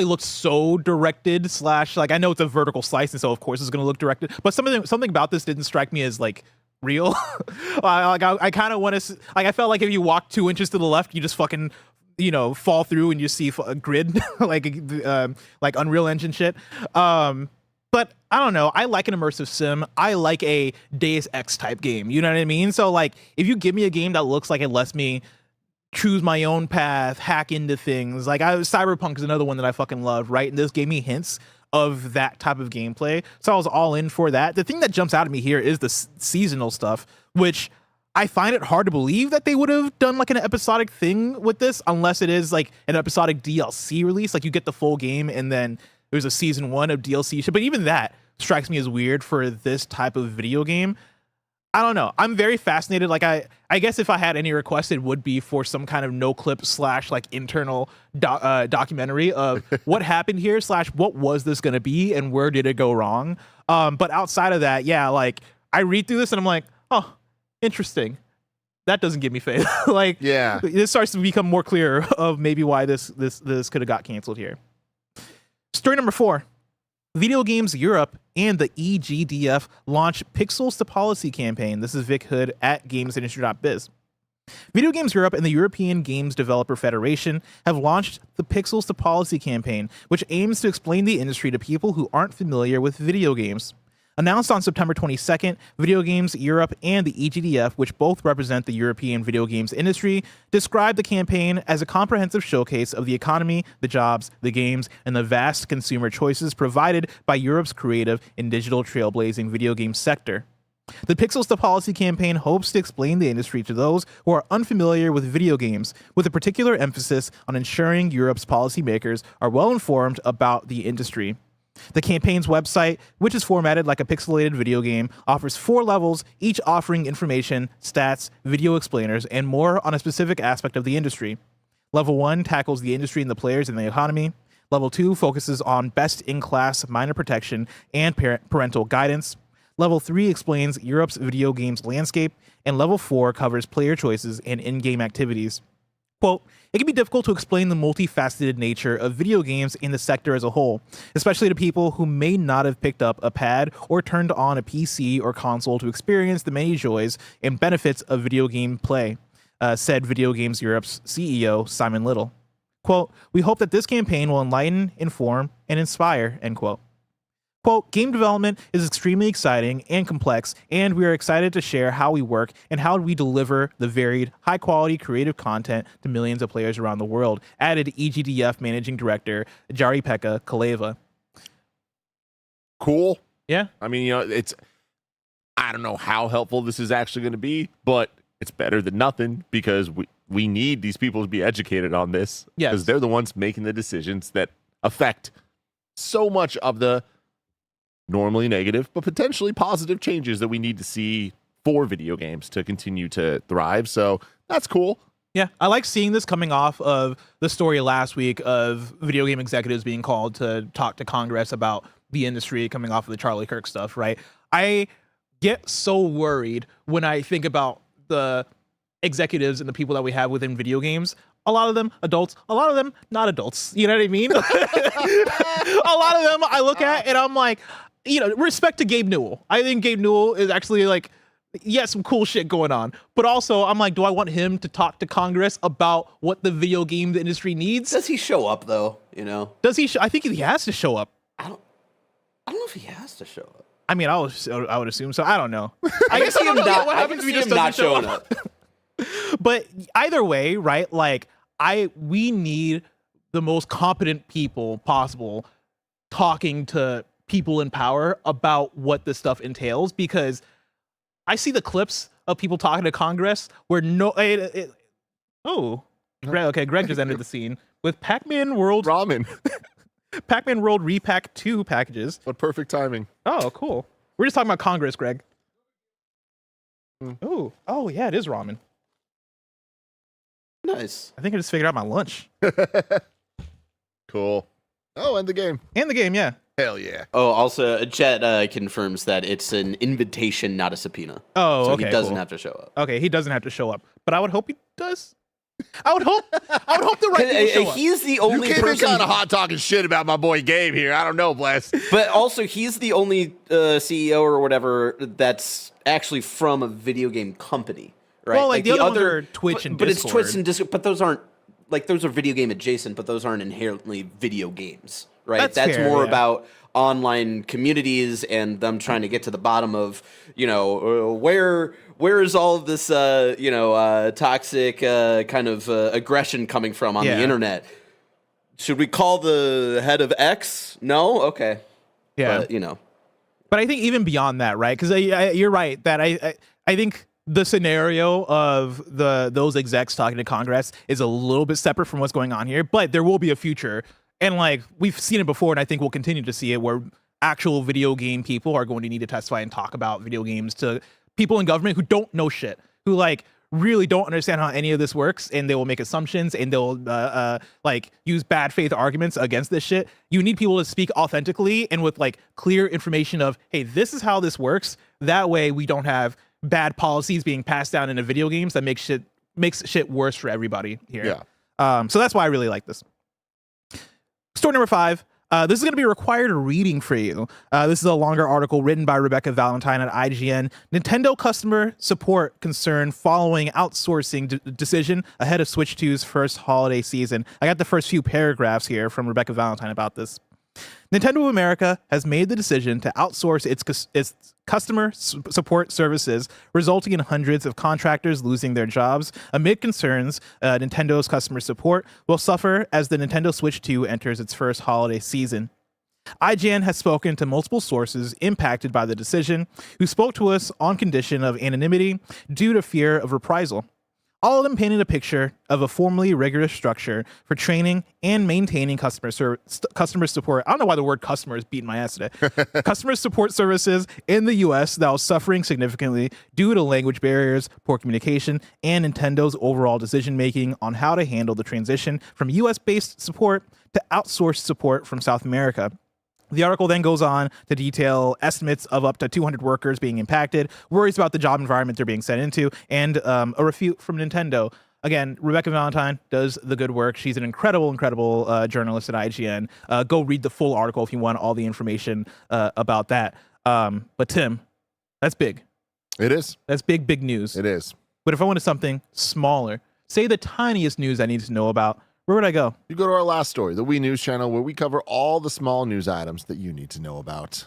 S1: looked so directed / like I know it's a vertical slice and so of course it's going to look directed, but something about this didn't strike me as like real. I kind of want to like I felt like if you walk 2 inches to the left you just fucking fall through and you see a grid like Unreal Engine shit. But I don't know. I like an immersive sim. I like a Deus Ex type game. You know what I mean? So like if you give me a game that looks like it lets me choose my own path, hack into things. Like Cyberpunk is another one that I fucking love, right? And this gave me hints of that type of gameplay. So I was all in for that. The thing that jumps out at me here is the seasonal stuff, which I find it hard to believe that they would have done like an episodic thing with this, unless it is like an episodic DLC release. Like you get the full game and then there's a season 1 of DLC shit. But even that strikes me as weird for this type of video game. I don't know. I'm very fascinated. Like I guess if I had any request, it would be for some kind of no clip / like internal documentary of what happened here / what was this going to be and where did it go wrong. But outside of that, yeah, like I read through this and I'm like, oh, interesting. That doesn't give me faith. Like,
S2: Yeah.
S1: This starts to become more clear of maybe why this could have got canceled here. Story number 4. Video Games Europe and the EGDF launch Pixels to Policy campaign. This is Vic Hood at GamesIndustry.biz. Video Games Europe and the European Games Developer Federation have launched the Pixels to Policy campaign, which aims to explain the industry to people who aren't familiar with video games. Announced on September 22nd, Video Games Europe and the EGDF, which both represent the European video games industry, described the campaign as a comprehensive showcase of the economy, the jobs, the games, and the vast consumer choices provided by Europe's creative and digital trailblazing video game sector. The Pixels to Policy campaign hopes to explain the industry to those who are unfamiliar with video games, with a particular emphasis on ensuring Europe's policymakers are well informed about the industry. The campaign's website, which is formatted like a pixelated video game, offers 4 levels, each offering information, stats, video explainers, and more on a specific aspect of the industry. Level 1 tackles the industry and the players and the economy. Level 2 focuses on best-in-class minor protection and parental guidance. Level 3 explains Europe's video games landscape, and Level 4 covers player choices and in-game activities. Quote, it can be difficult to explain the multifaceted nature of video games in the sector as a whole, especially to people who may not have picked up a pad or turned on a PC or console to experience the many joys and benefits of video game play, said Video Games Europe's CEO, Simon Little. Quote, we hope that this campaign will enlighten, inform, and inspire, end quote. Quote, game development is extremely exciting and complex, and we are excited to share how we work and how we deliver the varied, high-quality creative content to millions of players around the world, added EGDF Managing Director Jari-Pekka Kaleva.
S2: Cool.
S1: Yeah.
S2: I mean, I don't know how helpful this is actually going to be, but it's better than nothing because we need these people to be educated on this.
S1: Yes.
S2: Because they're the ones making the decisions that affect so much of the normally negative, but potentially positive changes that we need to see for video games to continue to thrive. So that's cool.
S1: Yeah, I like seeing this coming off of the story last week of video game executives being called to talk to Congress about the industry coming off of the Charlie Kirk stuff, right? I get so worried when I think about the executives and the people that we have within video games. A lot of them adults, a lot of them not adults. You know what I mean? A lot of them I look at and I'm like, respect to Gabe Newell. I think Gabe Newell is actually like, some cool shit going on. But also, I'm like, do I want him to talk to Congress about what the video game industry needs?
S3: Does he show up though?
S1: Does he? I think he has to show up.
S3: I don't know if he has to show up.
S1: I mean, I would assume so. I don't know.
S3: I guess him not. What happens if he just not showing up?
S1: But either way, right? Like, we need the most competent people possible talking to people in power about what this stuff entails, because I see the clips of people talking to Congress where Greg just entered the scene with Pac-Man World
S2: Ramen.
S1: Pac-Man World Repack 2 packages.
S2: What perfect timing.
S1: Oh, cool. We're just talking about Congress, Greg. Oh, yeah, it is ramen.
S3: Nice.
S1: I think I just figured out my lunch.
S2: Cool. Oh, and the game.
S1: And the game, yeah.
S2: Hell yeah.
S3: Oh, also, Chet confirms that it's an invitation, not a subpoena.
S1: Oh,
S3: so
S1: okay,
S3: he doesn't
S1: cool.
S3: have to show up.
S1: Okay, he doesn't have to show up, but I would hope he does. I would hope the right people show up.
S3: He's the only
S2: person. You
S3: person
S2: kind of hot talking shit about my boy Gabe here. I don't know, Bless.
S3: But also, he's the only CEO or whatever that's actually from a video game company, right?
S1: Well, like the other ones are Twitch and
S3: but
S1: Discord.
S3: it's Twitch and Discord. But those aren't those are video game adjacent, but those aren't inherently video games, right? That's
S1: fair,
S3: more
S1: yeah.
S3: about online communities and them trying to get to the bottom of where is all of this toxic kind of aggression coming from on the internet. Should we call the head of X? No? Okay.
S1: Yeah. But I think even beyond that, right? Because you're right that I think the scenario of those execs talking to Congress is a little bit separate from what's going on here, but there will be a future. And like we've seen it before, and I think we'll continue to see it, where actual video game people are going to need to testify and talk about video games to people in government who don't know shit, who like really don't understand how any of this works, and they will make assumptions and they'll like use bad faith arguments against this shit. You need people to speak authentically and with like clear information of, hey, this is how this works. That way we don't have bad policies being passed down into video games that makes shit worse for everybody here.
S2: Yeah.
S1: So that's why I really like this. Story number 5. This is going to be a required reading for you. This is a longer article written by Rebecca Valentine at IGN. Nintendo customer support concern following outsourcing decision ahead of Switch 2's first holiday season. I got the first few paragraphs here from Rebecca Valentine about this. Nintendo of America has made the decision to outsource its customer support services, resulting in hundreds of contractors losing their jobs. Amid concerns, Nintendo's customer support will suffer as the Nintendo Switch 2 enters its first holiday season. IGN has spoken to multiple sources impacted by the decision, who spoke to us on condition of anonymity due to fear of reprisal. All of them painted a picture of a formally rigorous structure for training and maintaining customer support. I don't know why the word customer is beating my ass today. Customer support services in the US that was suffering significantly due to language barriers, poor communication, and Nintendo's overall decision-making on how to handle the transition from US-based support to outsourced support from South America. The article then goes on to detail estimates of up to 200 workers being impacted, worries about the job environment they're being sent into, and a refute from Nintendo. Again, Rebecca Valentine does the good work. She's an incredible journalist at IGN. Go read the full article if you want all the information about that. But Tim, that's big.
S2: It is.
S1: That's big news.
S2: It is.
S1: But if I wanted something smaller, say the tiniest news I need to know about, where would I go?
S2: You go to our last story, the Wii News channel, where we cover all the small news items that you need to know about.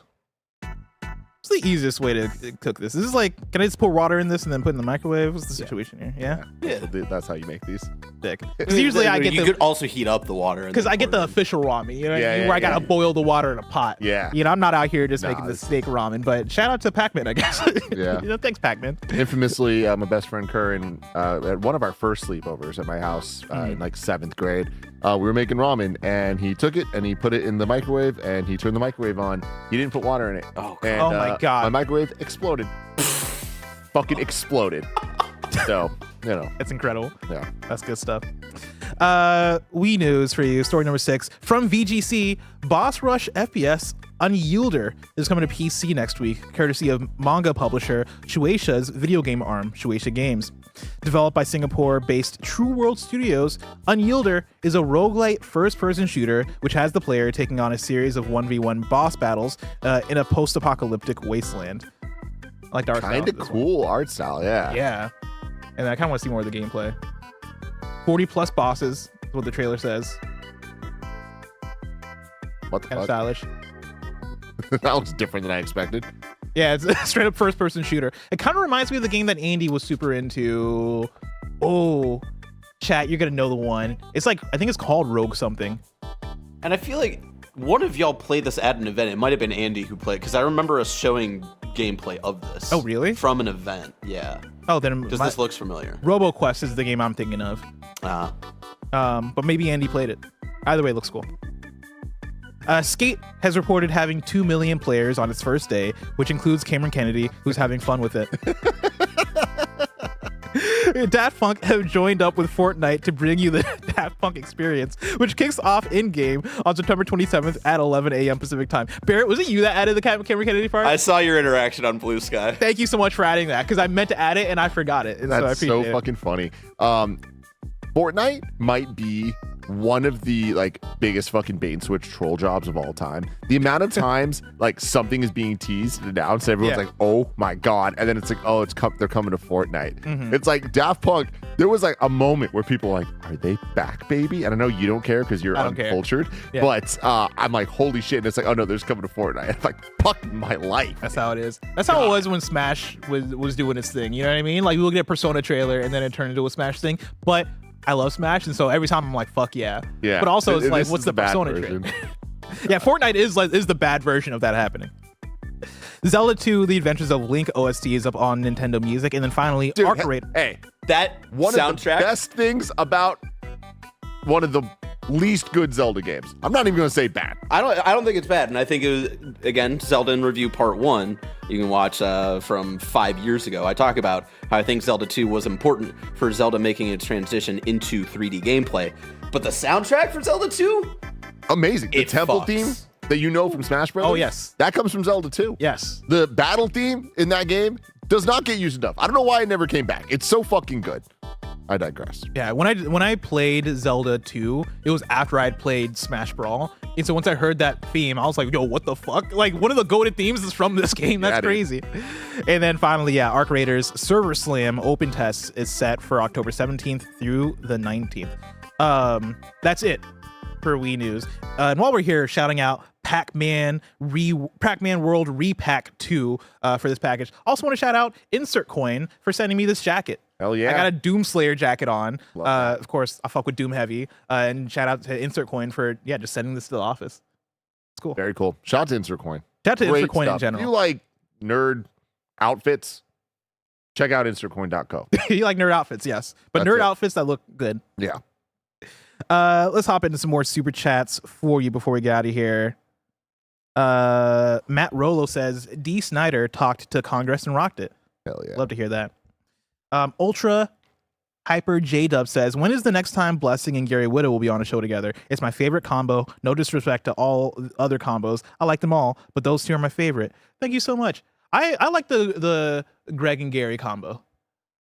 S1: What's the easiest way to cook this? Is this like, can I just pour water in this and then put it in the microwave? What's the situation here? Yeah?
S2: That's how you make these.
S1: Dick. Because usually I get
S3: you could also heat up the water.
S1: Because I get the official ramen, you know, where I gotta boil the water in a pot.
S2: Yeah.
S1: You know, I'm not out here just making the steak ramen, but shout out to Pac-Man, I guess.
S2: Yeah.
S1: You know, thanks, Pac-Man.
S2: Infamously, my best friend Curran, at one of our first sleepovers at my house in like 7th grade, we were making ramen, and he took it and he put it in the microwave, and he turned the microwave on. He didn't put water in it.
S3: Oh,
S2: and,
S1: my God.
S2: My microwave exploded. Fucking exploded. So, you know.
S1: It's incredible.
S2: Yeah.
S1: That's good stuff. Wii news for you. Story number 6 from VGC. Boss Rush FPS Unyielder is coming to PC next week, courtesy of manga publisher Shueisha's video game arm, Shueisha Games. Developed by Singapore-based True World Studios, Unyielder is a roguelite first-person shooter which has the player taking on a series of 1v1 boss battles in a post-apocalyptic wasteland. I like the art style.
S2: Kind of cool art style, yeah.
S1: Yeah. And I kind of want to see more of the gameplay. 40 plus bosses is what the trailer says.
S2: What the
S1: Kind of
S2: fuck?
S1: stylish.
S2: That looks different than I expected.
S1: Yeah, it's a straight up first person shooter. It kind of reminds me of the game that Andy was super into. Oh, chat, you're going to know the one. It's like, I think it's called Rogue something.
S3: And I feel like one of y'all played this at an event. It might have been Andy who played, because I remember us showing gameplay of this.
S1: Oh, really?
S3: From an event, yeah.
S1: Oh, then
S3: Because this looks familiar.
S1: RoboQuest is the game I'm thinking of. But maybe Andy played it. Either way, it looks cool. Skate has reported having 2 million players on its first day, which includes Cameron Kennedy, who's having fun with it. Daft Punk have joined up with Fortnite to bring you the Daft Punk experience, which kicks off in-game on September 27th at 11 a.m. Pacific time. Barrett, was it you that added the Cameron Kennedy part?
S3: I saw your interaction on Blue Sky.
S1: Thank you so much for adding that, because I meant to add it and I forgot it. And
S2: That's
S1: so
S2: fucking funny. Fortnite might be one of the like biggest fucking bait and switch troll jobs of all time. The amount of times like something is being teased and announced, everyone's like, "Oh my god!" and then it's like, "Oh, they're coming to Fortnite."
S1: Mm-hmm.
S2: It's like Daft Punk. There was like a moment where people were like, "Are they back, baby?" And I know you don't care because you're uncultured, but I'm like, "Holy shit!" And it's like, "Oh no, they're just coming to Fortnite." I'm like, "Fuck my life."
S1: That's how it is. That's how it was when Smash was doing its thing. You know what I mean? Like we look at a Persona trailer and then it turned into a Smash thing, but I love Smash, and so every time I'm like, fuck yeah.
S2: Yeah.
S1: But also it's like,
S2: This
S1: what's
S2: is
S1: the
S2: bad
S1: Persona
S2: version.
S1: trailer? Yeah, Fortnite is the bad version of that happening. Zelda 2: The Adventures of Link OST is up on Nintendo Music, and then finally
S2: Dude,
S1: Arc Raid.
S2: Hey,
S3: That
S2: one
S3: soundtrack.
S2: of the best things about one of the least good Zelda games. I'm not even going to say bad.
S3: I don't think it's bad, and I think it was, again, Zelda in Review Part 1. You can watch from 5 years ago. I talk about how I think Zelda 2 was important for Zelda making its transition into 3D gameplay. But the soundtrack for Zelda 2?
S2: Amazing. The
S3: It
S2: temple
S3: fucks.
S2: theme that you know from Smash Bros.
S1: Oh, yes.
S2: That comes from Zelda 2.
S1: Yes.
S2: The battle theme in that game does not get used enough. I don't know why it never came back. It's so fucking good. I digress.
S1: Yeah, when I played Zelda 2, it was after I'd played Smash Brawl. And so once I heard that theme, I was like, yo, what the fuck? Like, one of the goated themes is from this game. That's
S2: Yeah, dude.
S1: crazy. And then finally, Arc Raiders Server Slam open test is set for October 17th through the 19th. That's it for Wii News. And while we're here, shouting out Pac-Man World Repack 2 for this package. Also want to shout out Insert Coin for sending me this jacket.
S2: Hell yeah.
S1: I got a Doomslayer jacket on. Of course, I fuck with Doom heavy. And shout out to Insert Coin for just sending this to the office. It's cool.
S2: Very cool. Shout out to Insert Coin.
S1: Shout out to
S2: Great
S1: Insert Coin in
S2: stuff.
S1: general.
S2: If you like nerd outfits, check out insertcoin.co.
S1: You like nerd outfits, yes. But
S2: That's
S1: nerd
S2: it.
S1: outfits that look good.
S2: Yeah.
S1: Let's hop into some more super chats for you before we get out of here. Matt Rolo says D. Snyder talked to Congress and rocked it.
S2: Hell yeah.
S1: Love to hear that. Ultra Hyper J Dub says, when is the next time Blessing and Gary Whitta will be on a show together? It's my favorite combo. No disrespect to all other combos. I like them all, but those two are my favorite. Thank you so much. I like the Greg and Gary combo.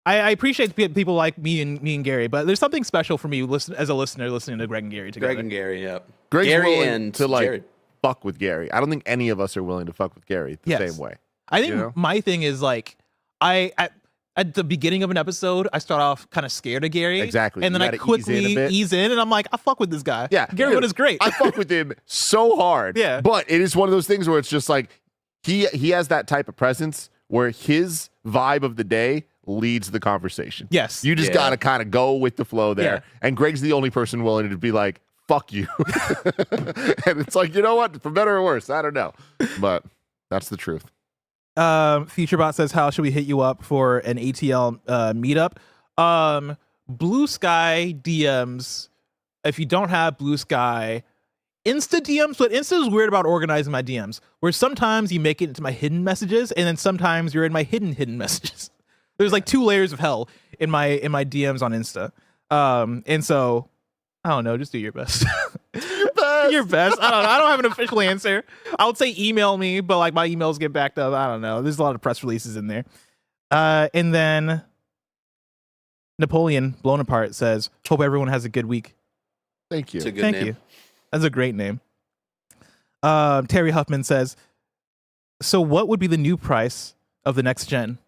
S1: I appreciate people like me and Gary, but there's something special for me as a listener listening to Greg and Gary together.
S3: Greg and Gary, yeah.
S2: Greg's
S3: Gary
S2: willing
S3: and
S2: to like
S3: Jared.
S2: fuck with Gary. I don't think any of us are willing to fuck with Gary the same way.
S1: I think
S2: you know?
S1: my thing is like at the beginning of an episode, I start off kind of scared of Gary.
S2: Exactly.
S1: And then
S2: You
S1: I
S2: gotta
S1: quickly
S2: ease in,
S1: and I'm like, I fuck with this guy.
S2: Yeah.
S1: Gary
S2: Dude,
S1: Whitta's great.
S2: I fuck with him so hard.
S1: Yeah.
S2: But it is one of those things where it's just like he has that type of presence where his vibe of the day leads the conversation.
S1: Yes.
S2: You just
S3: Yeah.
S2: gotta kind of go with the flow there.
S1: Yeah.
S2: And Greg's the only person willing to be like, fuck you. And it's like, you know what? For better or worse, I don't know. But that's the truth.
S1: Featurebot says, how should we hit you up for an ATL meetup? Blue Sky DMs. If you don't have Blue Sky, Insta DMs, but Insta is weird about organizing my DMs, where sometimes you make it into my hidden messages, and then sometimes you're in my hidden messages. There's like 2 layers of hell in my DMs on Insta. And so I don't know, just do your best. Your best. I don't know. I don't have an official answer. I would say email me, but like my emails get backed up. I don't know. There's a lot of press releases in there. And then Napoleon Blown Apart says, hope everyone has a good week.
S2: Thank you.
S3: It's a good
S1: Thank
S3: name.
S1: you. That's a great name. Terry Huffman says, so what would be the new price of the next gen?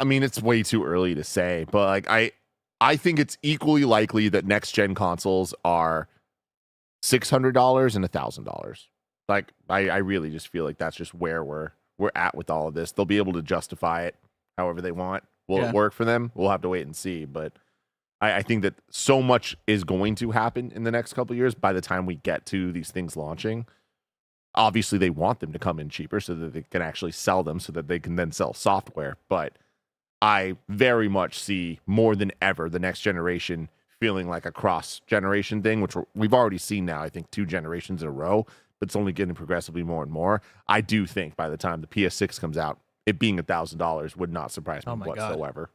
S2: I mean, it's way too early to say, but like I think it's equally likely that next gen consoles are $600 and $1,000. Like I really just feel like that's just where we're at with all of this. They'll be able to justify it however they want. Will it work for them? We'll have to wait and see. But I think that so much is going to happen in the next couple of years by the time we get to these things launching. Obviously, they want them to come in cheaper so that they can actually sell them so that they can then sell software. But I very much see more than ever the next generation feeling like a cross-generation thing, which we've already seen now, I think, 2 generations in a row, but it's only getting progressively more and more. I do think by the time the PS6 comes out, it being $1,000 would not surprise me whatsoever.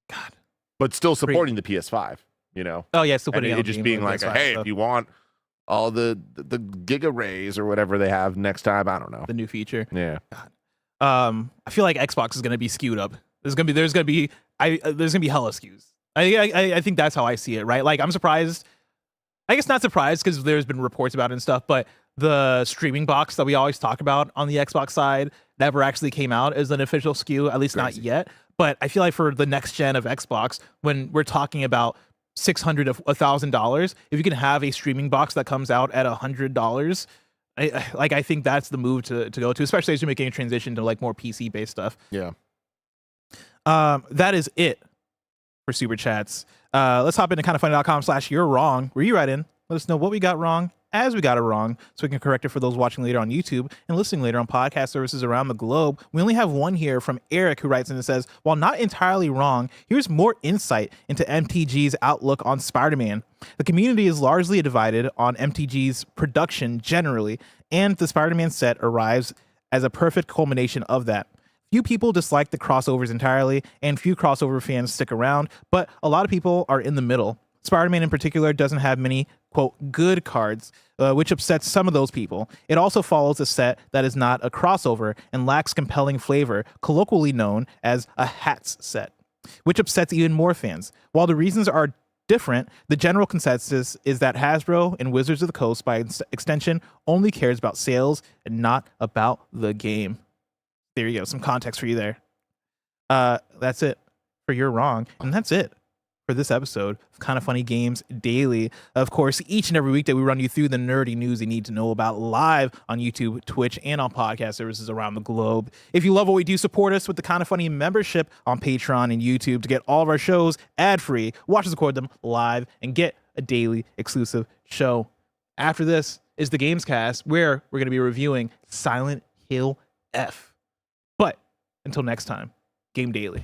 S1: God.
S2: But still supporting the PS5, you know?
S1: Oh, yeah, still
S2: And
S1: putting
S2: it just being like, hey, if you want all the Giga Rays or whatever they have next time, I don't know.
S1: The new feature.
S2: Yeah.
S1: I feel like Xbox is going to be skewed up. There's gonna be hella skews. I think that's how I see it, right? Like I'm surprised. I guess not surprised because there's been reports about it and stuff, but the streaming box that we always talk about on the Xbox side never actually came out as an official SKU, at least not yet. But I feel like for the next gen of Xbox, when we're talking about $600 to $1,000, if you can have a streaming box that comes out at $100, I think that's the move to go to, especially as you're making a transition to like more PC based stuff.
S2: Yeah.
S1: That is it for super chats. Let's hop into kindafunny.com/you're wrong, where you write in, let us know what we got wrong as we got it wrong, so we can correct it for those watching later on YouTube and listening later on podcast services around the globe. We only have one here from Eric, who writes in and says, while not entirely wrong, here's more insight into MTG's outlook on Spider-Man. The community is largely divided on MTG's production generally, and the Spider-Man set arrives as a perfect culmination of that. Few people dislike the crossovers entirely, and few crossover fans stick around, but a lot of people are in the middle. Spider-Man in particular doesn't have many, quote, good cards, which upsets some of those people. It also follows a set that is not a crossover and lacks compelling flavor, colloquially known as a hats set, which upsets even more fans. While the reasons are different, the general consensus is that Hasbro and Wizards of the Coast, by extension, only cares about sales and not about the game. There you go. Some context for you there. That's it for You're Wrong. And that's it for this episode of Kinda Funny Games Daily. Of course, each and every week that we run you through the nerdy news you need to know about live on YouTube, Twitch, and on podcast services around the globe. If you love what we do, support us with the Kinda Funny membership on Patreon and YouTube to get all of our shows ad-free, watch us record them live, and get a daily exclusive show. After this, is the Gamescast, where we're going to be reviewing Silent Hill F. But until next time, game daily.